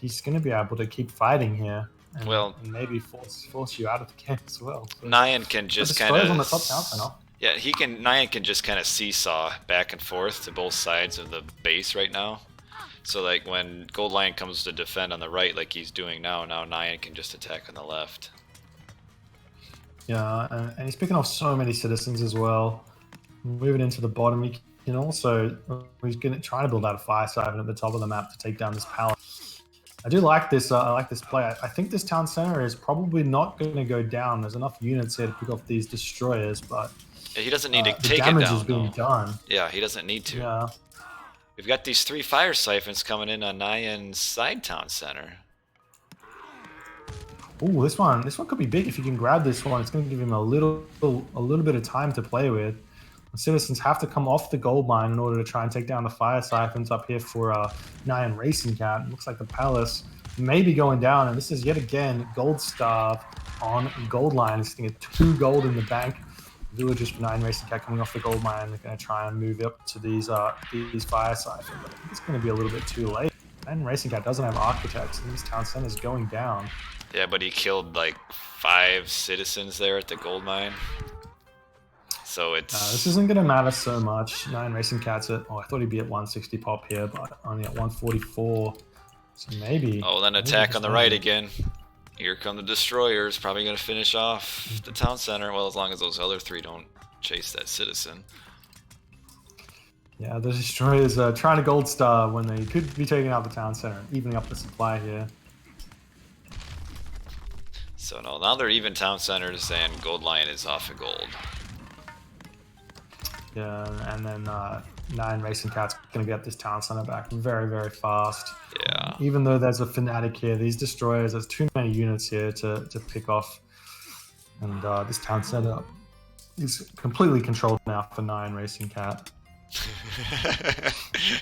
he's gonna be able to keep fighting here. And maybe force you out of the game as well. So, Nyan can just kind on the of. top town center. Yeah, Nyan can just kind of seesaw back and forth to both sides of the base right now. So like when g0ldlion comes to defend on the right, like he's doing now Nyan can just attack on the left. Yeah, and he's picking off so many citizens as well. Moving into the bottom, he can also he's going to try to build out a fire siphon at the top of the map to take down this palace. I do like this. I like this play. I think this town center is probably not going to go down. There's enough units here to pick off these destroyers, but yeah, he doesn't need to take it down. The damage is being done. Yeah, he doesn't need to. Yeah. We've got these 3 fire siphons coming in on Nyan's side town center. Ooh, this one could be big if you can grab this one. It's going to give him a little bit of time to play with. The citizens have to come off the gold mine in order to try and take down the fire siphons up here for NyanRacingCat. It looks like the palace may be going down, and this is yet again gold starve on g0ldlion. He's going to get 2 gold in the bank. Villagers for NyanRacingCat coming off the gold mine. They're going to try and move up to these fire siphons, but I think it's going to be a little bit too late. NyanRacingCat doesn't have architects, and this town center is going down. Yeah, but he killed like 5 citizens there at the gold mine. So it's... this isn't going to matter so much. NyanRacingCat's at... Oh, I thought he'd be at 160 pop here, but only at 144. So maybe... Oh, then attack on the right again. Here come the destroyers. Probably going to finish off the town center. Well, as long as those other 3 don't chase that citizen. Yeah, the destroyers are trying to gold star when they could be taking out the town center, evening up the supply here. So no, now they're even town centers and g0ldlion is off of gold. Yeah, and then NyanRacingCat's going to get this town center back very, very fast. Yeah. Even though there's a fanatic here, these destroyers, there's too many units here to pick off. And this town center is completely controlled now for NyanRacingCat.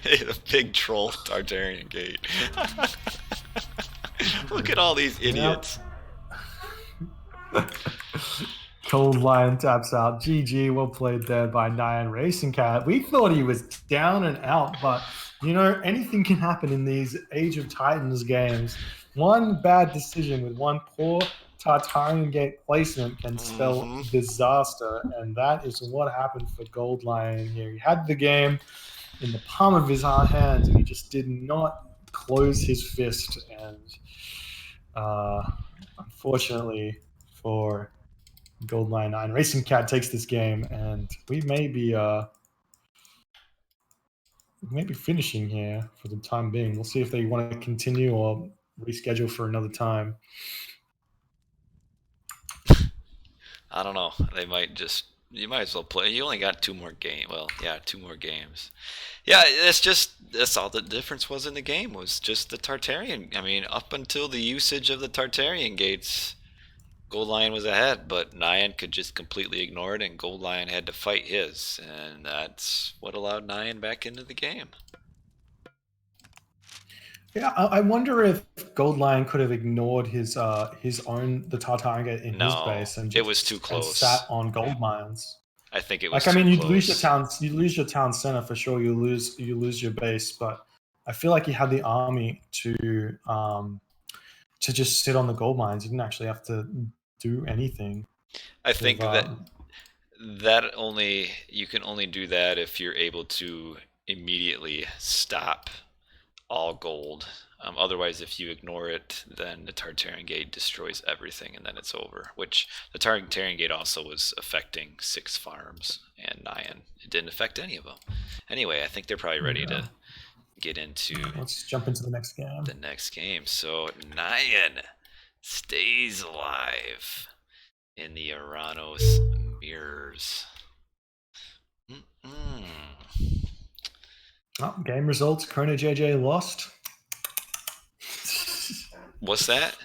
A big troll Tartarian gate. Look at all these idiots. Yep. g0ldlion taps out. GG, well played there by NyanRacingCat. We thought he was down and out, but you know, anything can happen in these Age of Titans games. One bad decision with one poor Tartarian gate placement can spell disaster, and that is what happened for g0ldlion here. He had the game in the palm of his hands, and he just did not close his fist. And unfortunately for g0ldlion, NyanRacingCat takes this game, and we may be finishing here for the time being. We'll see if they want to continue or reschedule for another time. I don't know. They might just... You might as well play. You only got 2 more games. Well, yeah, 2 more games. Yeah, that's all the difference was in the game, was just the Tartarian. I mean, up until the usage of the Tartarian gates, g0ldlion was ahead, but Nyan could just completely ignore it, and g0ldlion had to fight his, and that's what allowed Nyan back into the game. Yeah, I wonder if g0ldlion could have ignored his own Tartarian gate in his base, and it was too close. And sat on gold mines. I think it was. Like, I mean, you'd lose your town center for sure. You lose your base, but I feel like he had the army to just sit on the gold mines. You didn't actually have to do anything. I think you can only do that if you're able to immediately stop all gold. Otherwise, if you ignore it, then the Tartarian gate destroys everything, and then it's over. Which the Tartarian gate also was affecting 6 farms, and Nyan, it didn't affect any of them. Anyway, I think they're probably ready to get into. Let's jump into the next game. So Nyan stays alive in the Oranos mirrors. Oh, game results: Chrono JJ lost. What's that?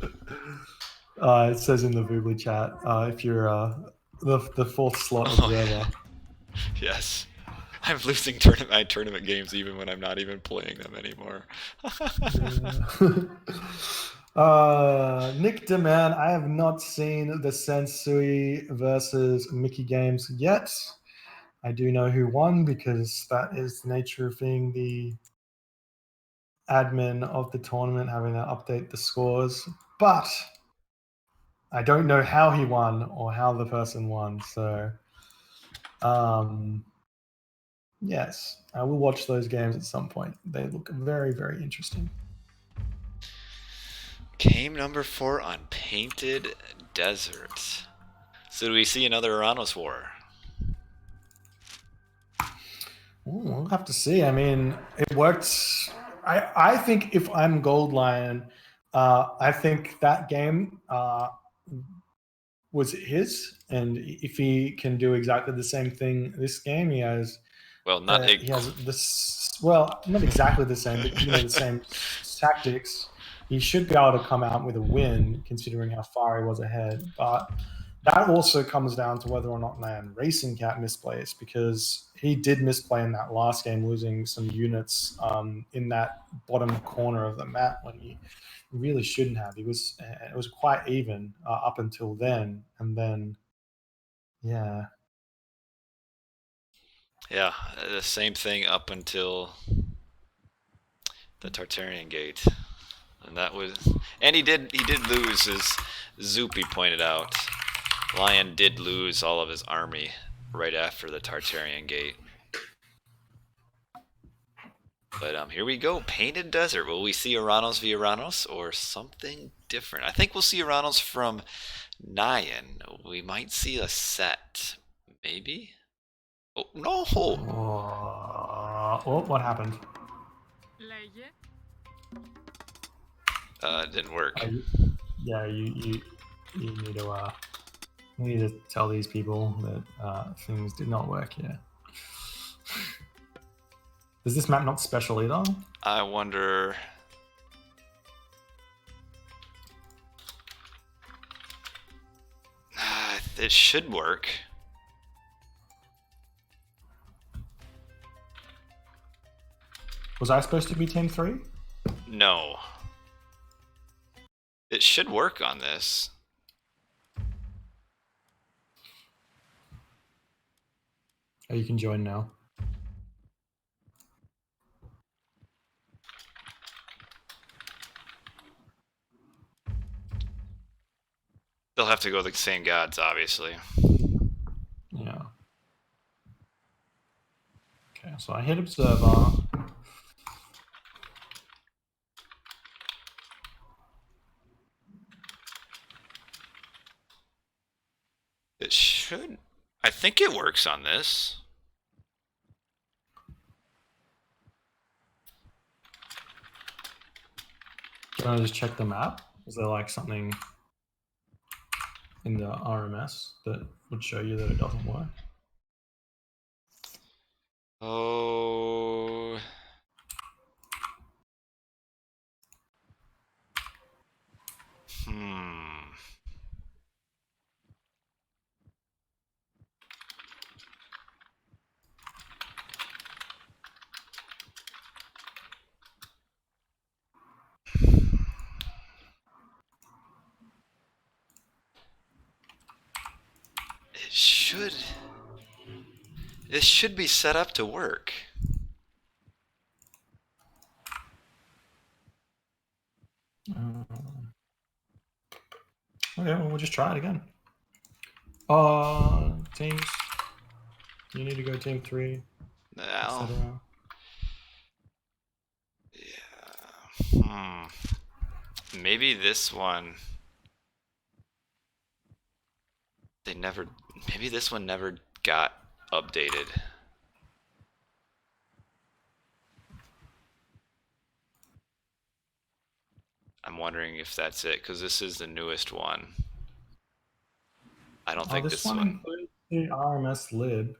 It says in the Voobly chat, if you're the 4th slot observer. Yes. I'm losing my tournament games even when I'm not even playing them anymore. Nick Deman, I have not seen the Sensui versus Mickey games yet. I do know who won because that is the nature of being the admin of the tournament, having to update the scores. But I don't know how he won or how the person won. So, yes, I will watch those games at some point. They look very, very interesting. Game number 4 on Painted Desert. So do we see another Oranos war? We'll have to see. I mean, it worked. I think if I'm g0ldlion, I think that game was his, and if he can do exactly the same thing this game, he has. Well, not He has this. Well, not exactly the same, but the same tactics. He should be able to come out with a win, considering how far he was ahead. But that also comes down to whether or not NyanRacingCat misplays, because he did misplay in that last game, losing some units in that bottom corner of the map when he really shouldn't have. It was quite even up until then, and then yeah. Yeah, the same thing up until the Tartarian Gate, and that was, and he did lose, as Zoopy pointed out. Lion did lose all of his army right after the Tartarian Gate. But here we go, Painted Desert. Will we see Oranos v Oranos or something different? I think we'll see Oranos from Nyan. We might see a set, maybe. Oh no! Oh, what happened? It didn't work. Yeah, you need to tell these people that things did not work here. Is this map not special either? I wonder. It should work. Was I supposed to be team 3? No. It should work on this. Oh, you can join now. They'll have to go the same gods, obviously. Yeah. Okay, so I hit observer. It should. I think it works on this. Can I just check the map? Is there like something in the RMS that would show you that it doesn't work? Oh. It should be set up to work. Okay, well, we'll just try it again. Teams. You need to go team 3. Now. Yeah. Maybe this one. Maybe this one never got updated. I'm wondering if that's it, because this is the newest one. I don't think this one includes the RMS lib.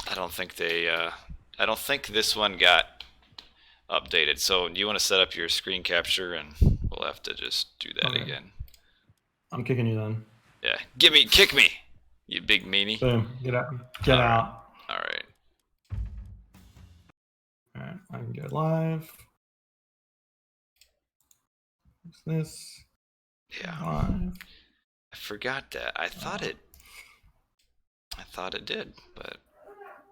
I don't think they. I don't think this one got updated. So do you want to set up your screen capture, and we'll have to just do that again. I'm kicking you then. Yeah, kick me, you big meanie. Boom, get out. All right. All right. All right, I can go live. What's this? Yeah. Live. I forgot that. I thought it did, but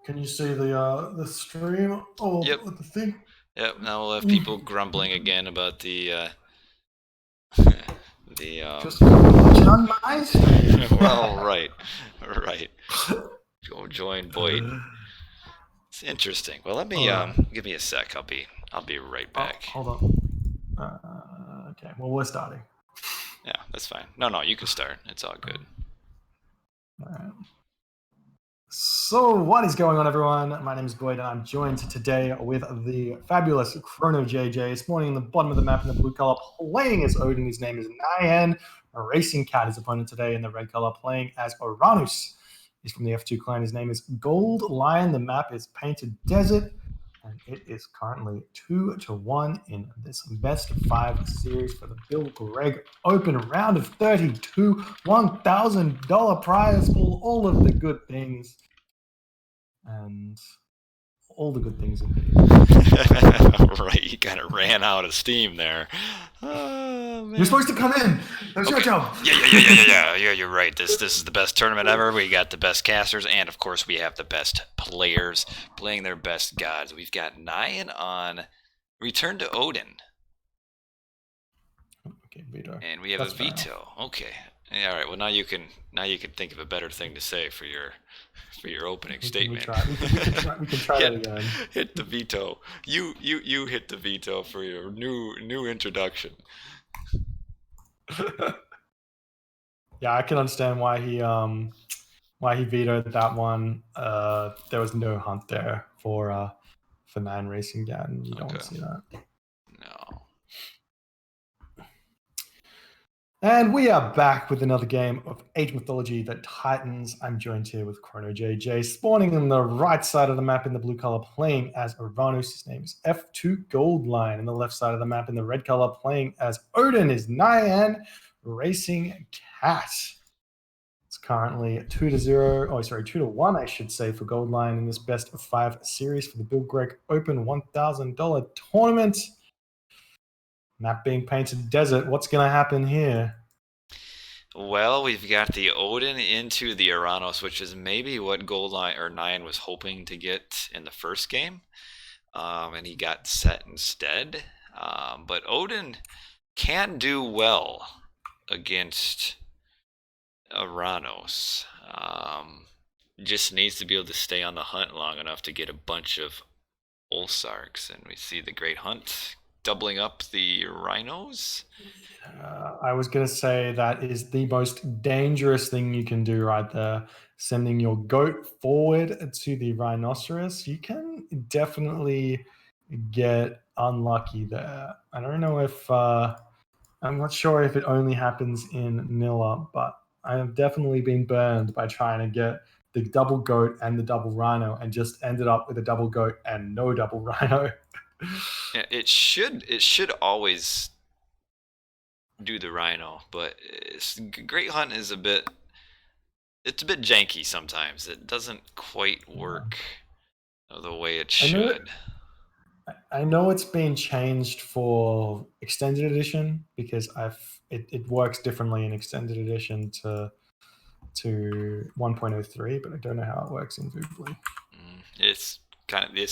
Can you see the stream? Oh, yep. the thing. Yep. Now we'll have people grumbling again about the Just watching on my stream. well, right. Go join BoIt. It's interesting. Well, let me give me a sec. I'll be right back. Oh, hold on. Okay. Well, we're starting. Yeah, that's fine. No, you can start. It's all good. All right. So, what is going on, everyone? My name is BoIt, and I'm joined today with the fabulous Chrono JJ. Spawning in the bottom of the map in the blue color, playing as Odin. His name is NyanRacingCat. His opponent today in the red color, playing as Oranos. He's from the F2 clan. His name is g0ldlion. The map is Painted Desert, and it is currently 2-1 in this best of 5 series for the Gregg Open round of 32. $1,000 prize pool, all of the good things. And all the good things indeed. Right, you kind of ran out of steam there. Oh, man. You're supposed to come in. That's your job. Yeah. You're right. This is the best tournament ever. We got the best casters, and of course, we have the best players playing their best gods. We've got Nyan on Return to Odin. Okay, veto. And we have a veto. Okay. Yeah, all right. Well, now you can think of a better thing to say for your opening statement. We can try that again. Hit the veto. You hit the veto for your new introduction. Yeah, I can understand why he vetoed that one. There was no hunt there for NyanRacingCat, and you don't want to see that. No. And we are back with another game of Age Mythology, The Titans. I'm joined here with Chrono JJ, spawning on the right side of the map in the blue color, playing as Oranos. His name is F2 g0ldlion. On the left side of the map in the red color, playing as Odin, is NyanRacingCat. It's currently 2-1, I should say, for g0ldlion in this best of 5 series for the Gregg Open $1,000 tournament. Map being Painted Desert. What's going to happen here? Well, we've got the Odin into the Oranos, which is maybe what g0ldlion or Nyan was hoping to get in the first game, and he got set instead. But Odin can do well against Oranos. Just needs to be able to stay on the hunt long enough to get a bunch of Olsarks, and we see the Great Hunt doubling up the rhinos. I was going to say that is the most dangerous thing you can do right there. Sending your goat forward to the rhinoceros. You can definitely get unlucky there. I don't know if I'm not sure if it only happens in Nilla, but I have definitely been burned by trying to get the double goat and the double rhino and just ended up with a double goat and no double rhino. Yeah, it should always do the rhino, but Great Hunt is a bit janky sometimes. It doesn't quite work the way it should. I know it's been changed for extended edition because it works differently in extended edition to 1.03, but I don't know how it works in Voobly. It's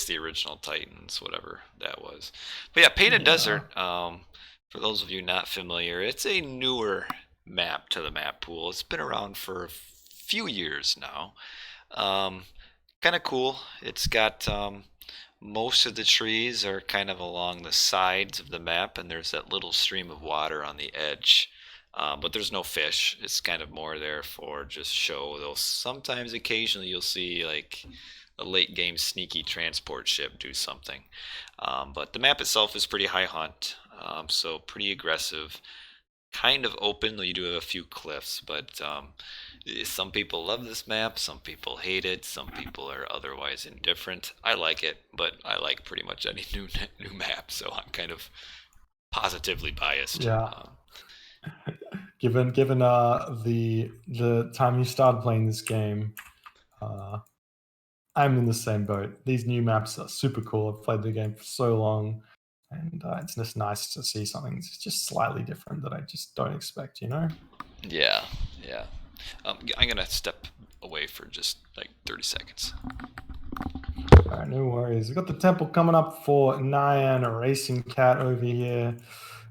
the original Titans, whatever that was. But yeah, Painted Desert, for those of you not familiar, it's a newer map to the map pool. It's been around for a few years now. Kind of cool. It's got most of the trees are kind of along the sides of the map, and there's that little stream of water on the edge. But there's no fish. It's kind of more there for just show. Occasionally you'll see like a late game sneaky transport ship do something. But the map itself is pretty high hunt, so pretty aggressive. Kind of open, though you do have a few cliffs, but some people love this map, some people hate it, some people are otherwise indifferent. I like it, but I like pretty much any new map, so I'm kind of positively biased. Yeah. Given the time you started playing this game, I'm in the same boat. These new maps are super cool. I've played the game for so long, and it's just nice to see something that's just slightly different that I just don't expect, you know? Yeah, yeah. I'm gonna step away for just like 30 seconds. All right, no worries. We've got the temple coming up for NyanRacingCat over here.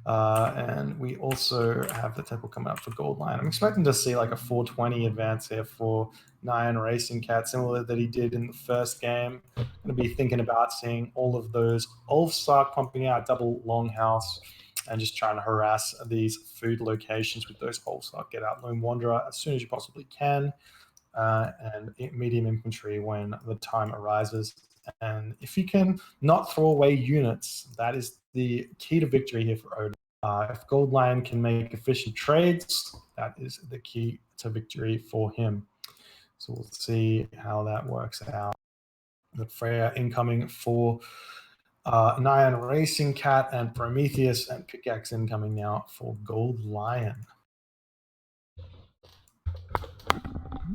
And we also have the temple coming up for g0ldlion. I'm expecting to see like a 420 advance here for NyanRacingCat, similar that he did in the first game. I'm going to be thinking about seeing all of those Ulfsark pumping out double longhouse and just trying to harass these food locations with those Ulfsark. Get out Lone Wanderer as soon as you possibly can. And medium infantry when the time arises. And if you can not throw away units, that is the key to victory here for Odin. If g0ldlion can make efficient trades, that is the key to victory for him. So we'll see how that works out. The Freya incoming for NyanRacingCat and Prometheus, and Pickaxe incoming now for g0ldlion.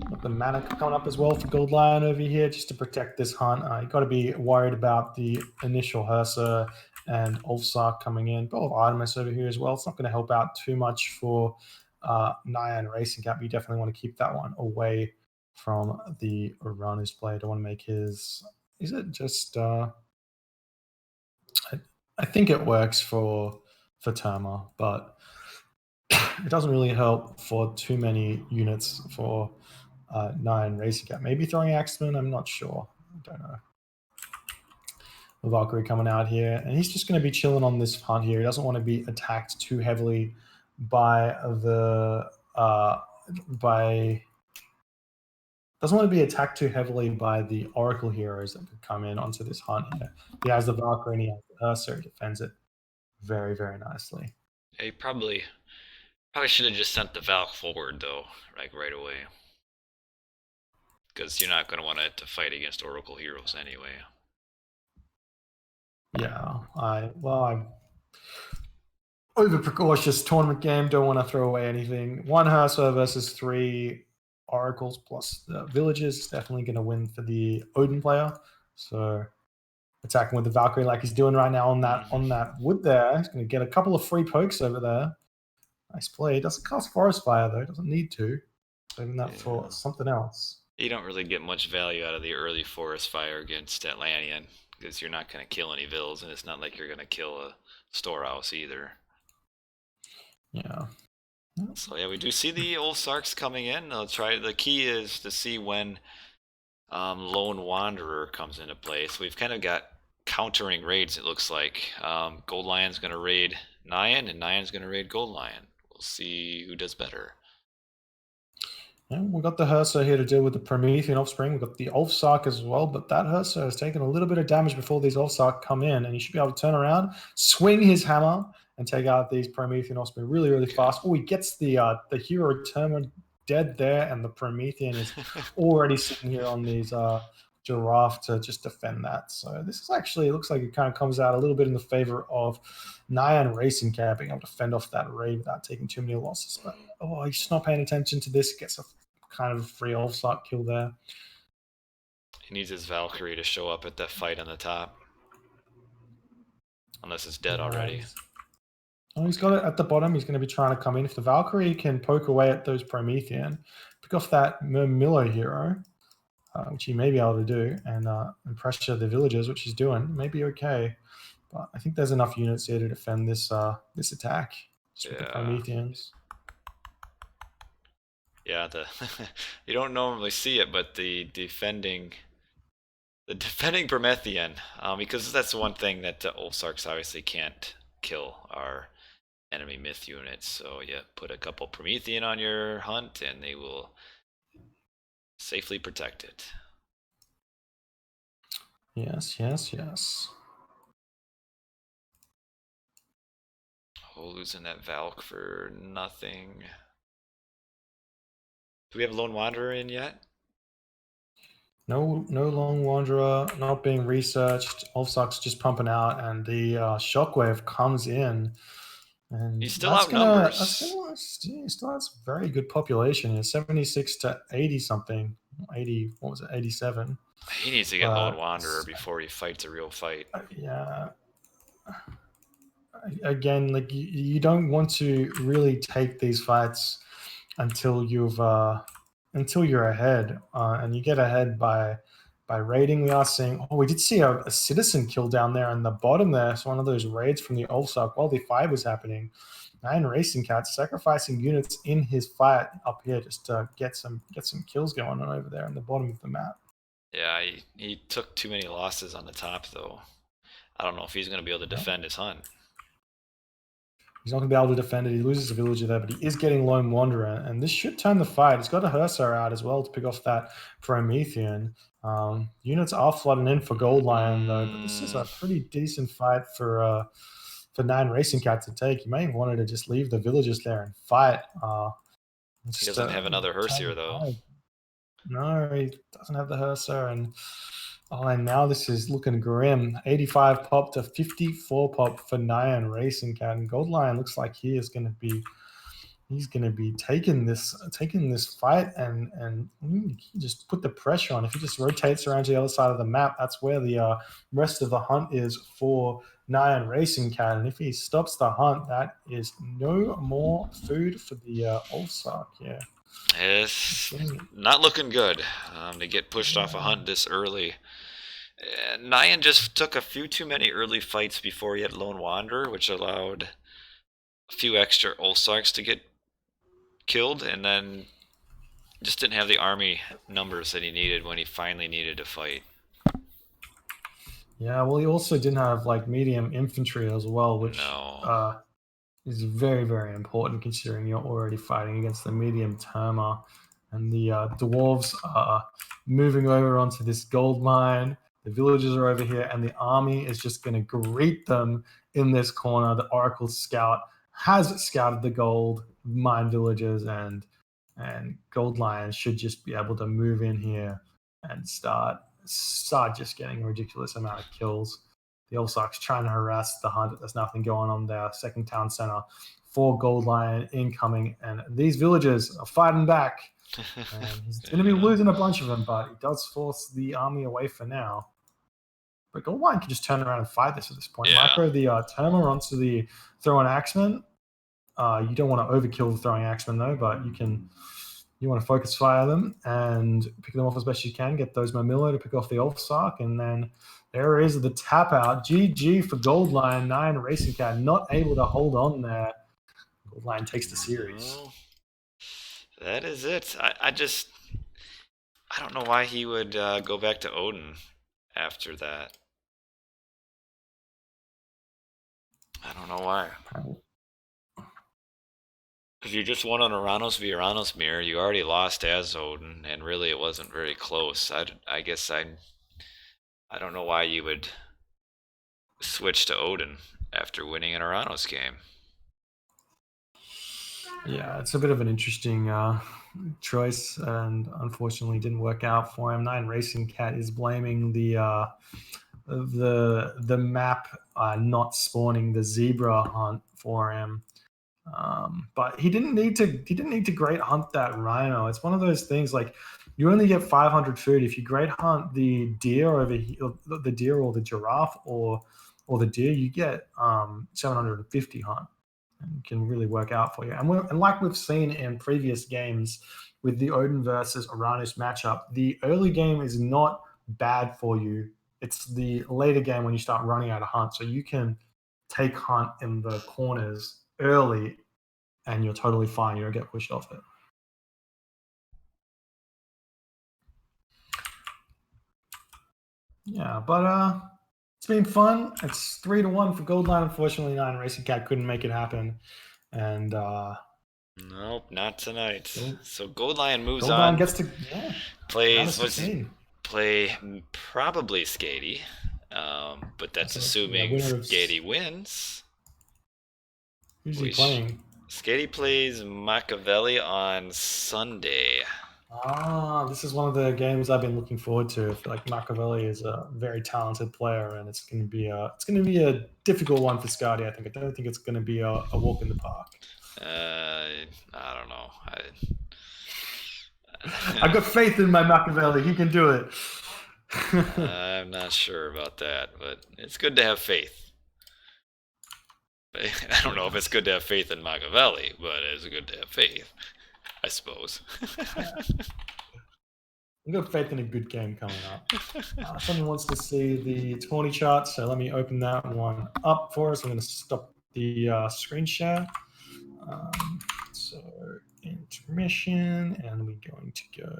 Got the mana coming up as well for g0ldlion over here just to protect this hunt. You got to be worried about the initial Hersa and Ulfsark coming in. But Artemis over here as well. It's not going to help out too much for NyanRacingCat, but you definitely want to keep that one away from the Oranos player. Don't want to make his... Is it just... I think it works for Terma, but it doesn't really help for too many units for NyanRacingCat. Maybe throwing Axeman, I'm not sure. I don't know. The Valkyrie coming out here, and he's just going to be chilling on this hunt here. He doesn't want to be attacked too heavily by the doesn't want to be attacked too heavily by the Oracle heroes that could come in onto this hunt here. He has the Valkyrie and he has the Ursa. He defends it very, very nicely. Yeah, you probably should have just sent the Valk forward though, like right away, because you're not going to want it to fight against Oracle heroes anyway. Yeah, I'm over precautious tournament game. Don't want to throw away anything. One Hersa versus 3 Oracles plus the villages is definitely going to win for the Odin player. So attacking with the Valkyrie like he's doing right now on that wood there. He's going to get a couple of free pokes over there. Nice play. Doesn't cast Forest Fire though. Doesn't need to. Saving that for something else. You don't really get much value out of the early Forest Fire against Atlantean because you're not going to kill any vills, and it's not like you're going to kill a storehouse either. Yeah. So yeah, we do see the Ulfsarks coming in. I'll try. The key is to see when Lone Wanderer comes into play. So we've kind of got countering raids. It looks like g0ldlion's going to raid Nyan, and Nyan's going to raid g0ldlion. We'll see who does better. Yeah, we've got the Hersa here to deal with the Promethean offspring. We've got the Ulfsark as well, but that Hersa has taken a little bit of damage before these Ulfsark come in, and he should be able to turn around, swing his hammer, and take out these Promethean offspring really, really fast. Oh, he gets the hero Terma dead there, and the Promethean is already sitting here on these giraffe to just defend that. So this is actually, it looks like it kind of comes out a little bit in the favor of NyanRacingCat being able to fend off that raid without taking too many losses. But he's just not paying attention to this. Gets a kind of free Ulfsark kill there. He needs his Valkyrie to show up at that fight on the top. Unless it's dead already. Oh, he's got it at the bottom. He's going to be trying to come in. If the Valkyrie can poke away at those Promethean, pick off that Murmillo hero, which he may be able to do, and pressure the villagers, which he's doing, may be okay. But I think there's enough units here to defend this this attack. Just with the Prometheans. Yeah, you don't normally see it, but the defending Promethean, because that's the one thing that the Ulfsarks obviously can't kill our enemy myth units. So yeah, put a couple Promethean on your hunt, and they will safely protect it. Yes, yes, yes. Oh, losing that Valk for nothing. Do we have Lone Wanderer in yet? No Lone Wanderer, not being researched. Ulfsark's just pumping out, and the Shockwave comes in. And he still outnumbers. He still has very good population here, 76 to 80 something. 80, what was it, 87. He needs to get Lone But Wanderer before he fights a real fight. yeah, again, like you don't want to really take these fights until you're ahead, and you get ahead by raiding. We are seeing. Oh, we did see a citizen kill down there in the bottom there. It's one of those raids from the Ulfsark while the fight was happening. NyanRacingCat sacrificing units in his fight up here just to get some kills going on over there in the bottom of the map. Yeah, he took too many losses on the top, though. I don't know if he's going to be able to defend his hunt. He's not going to be able to defend it. He loses a villager there, but he is getting Lone Wanderer, and this should turn the fight. He's got a Hursar out as well to pick off that Promethean. Units are flooding in for g0ldlion, though, but this is a pretty decent fight for NyanRacingCat to take. He may have wanted to just leave the villagers there and fight. He doesn't have another Hursar, though. No, he doesn't have the Hursar, and now this is looking grim. 85 pop to 54 pop for NyanRacingCat, and g0ldlion looks like he's going to be taking this fight and just put the pressure on. If he just rotates around to the other side of the map, that's where the rest of the hunt is for NyanRacingCat. And if he stops the hunt, that is no more food for the Ulfsark. Yeah. It's not looking good to get pushed off a hunt this early. Nyan just took a few too many early fights before he had Lone Wanderer, which allowed a few extra Ulfsarks to get killed, and then just didn't have the army numbers that he needed when he finally needed to fight. Yeah, well, he also didn't have like medium infantry as well, which is very, very important considering you're already fighting against the medium Terma. And the dwarves are moving over onto this gold mine. The villagers are over here, and the army is just going to greet them in this corner. The Oracle Scout has scouted the gold mine villages, and g0ldlion should just be able to move in here and start just getting a ridiculous amount of kills. The Ulfsark's trying to harass the hunt. There's nothing going on there. Second town center for g0ldlion incoming, and these villagers are fighting back. And he's going to be losing a bunch of them, but he does force the army away for now. But g0ldlion can just turn around and fight this at this point. Yeah. Micro the Terma onto the throwing axeman. You don't want to overkill the throwing axeman though, but you want to focus fire them and pick them off as best you can. Get those Mamilo to pick off the Ulfsark, and then there is the tap out. GG for g0ldlion. NyanRacingCat not able to hold on there. g0ldlion takes the series. Well, that is it. I don't know why he would go back to Odin after that. I don't know why. If you just won on Oranos v Oranos mirror, you already lost as Odin, and really it wasn't very close. I guess I don't know why you would switch to Odin after winning an Oranos game. Yeah, it's a bit of an interesting choice, and unfortunately didn't work out for him. NyanRacingCat is blaming the map not spawning the zebra hunt for him. But he didn't need to great hunt that rhino. It's one of those things like you only get 500 food if you great hunt the deer over here, the deer or the giraffe or the deer. You get 750 hunt, and can really work out for you. And like we've seen in previous games with the Odin versus Oranos matchup, the early game is not bad for you. It's the later game when you start running out of hunt. So you can take hunt in the corners early and you're totally fine. You don't get pushed off it. Yeah, but it's been fun. It's 3-1 for g0ldlion. Unfortunately, NyanRacingCat couldn't make it happen. And nope, not tonight. So g0ldlion moves g0ldlion on. Gets to play probably Skady, but that's assuming Skady wins. Who's he playing? Skady plays Machiavelli on Sunday. This is one of the games I've been looking forward to. I feel like Machiavelli is a very talented player, and it's going to be a difficult one for Skady. I don't think it's going to be a walk in the park. I don't know. I've got faith in my Machiavelli. He can do it. I'm not sure about that, but it's good to have faith. I don't know if it's good to have faith in Machiavelli, but it's good to have faith, I suppose. I've got faith in a good game coming up. Someone wants to see the 20 chart, so let me open that one up for us. I'm going to stop the screen share. So intermission, and we're going to go.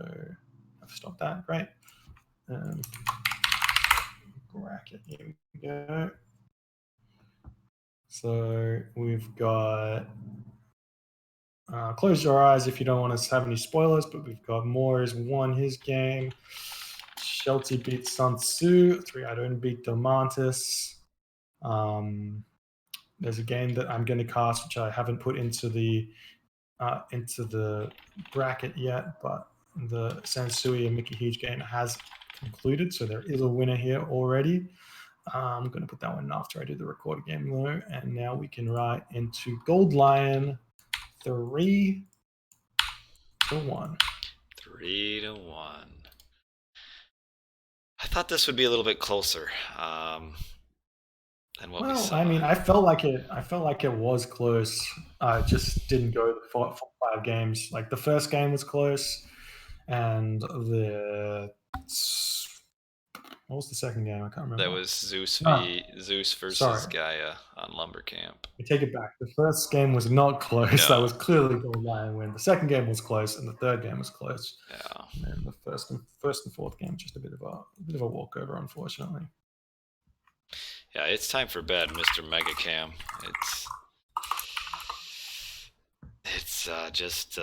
I've stopped that. Great. Bracket. Here we go. So we've got. Close your eyes if you don't want to have any spoilers, but we've got Moores won his game. Shelty beat Sun Tzu. 3-eyed Odin beat Domantis. There's a game that I'm going to cast, which I haven't put into the bracket yet, but the Sansui and Mickey Huge game has concluded, so there is a winner here already. I'm going to put that one after I do the recorded game though, and now we can write into g0ldlion 3-1. 3-1. I thought this would be a little bit closer than what we saw. I mean, I felt like it was close. I just didn't go for 5 games. Like the first game was close, and what was the second game? I can't remember. That was Zeus versus Sorry. Gaia on Lumbercamp. I take it back. The first game was not close. No. That was clearly g0ldlion win. The second game was close, and the third game was close. Yeah. And then the first and fourth game just a bit of a walkover, unfortunately. Yeah, it's time for bed, Mr. Megacam. It's just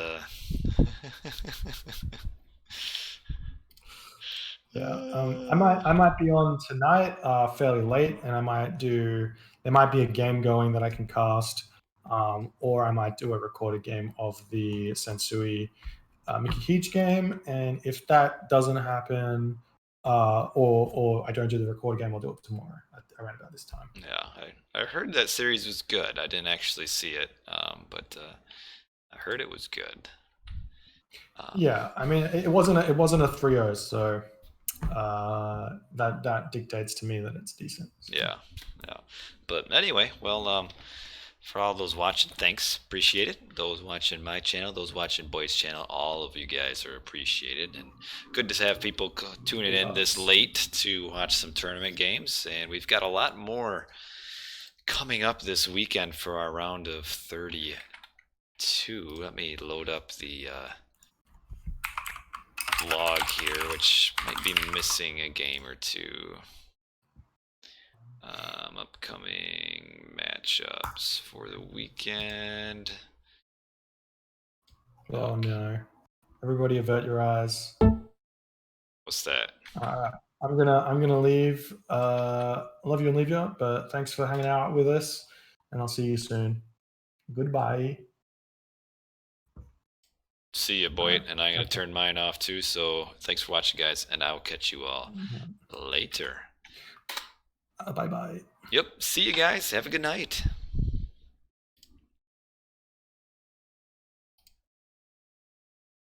Yeah, I might be on tonight, fairly late, and there might be a game going that I can cast, or I might do a recorded game of the Sensui Mickey Heach game, and if that doesn't happen, or I don't do the recorded game, I'll do it tomorrow around about this time. Yeah, I heard that series was good. I didn't actually see it, but I heard it was good. Yeah, I mean, it wasn't a 3-0, so that dictates to me that it's decent. So. Yeah. But anyway, well, for all those watching, thanks, appreciate it. Those watching my channel, those watching BoIt's channel, all of you guys are appreciated, and good to have people tuning in this late to watch some tournament games. And we've got a lot more coming up this weekend for our round of 32. Let me load up the log here, which might be missing a game or two. Upcoming matchups for the weekend. Oh no! Everybody, avert your eyes. What's that? I'm gonna leave. Love you and leave you, but thanks for hanging out with us, and I'll see you soon. Goodbye. See you, BoIt, and I'm gonna turn mine off too. So thanks for watching, guys, and I'll catch you all later. Bye bye. Yep. See you guys. Have a good night.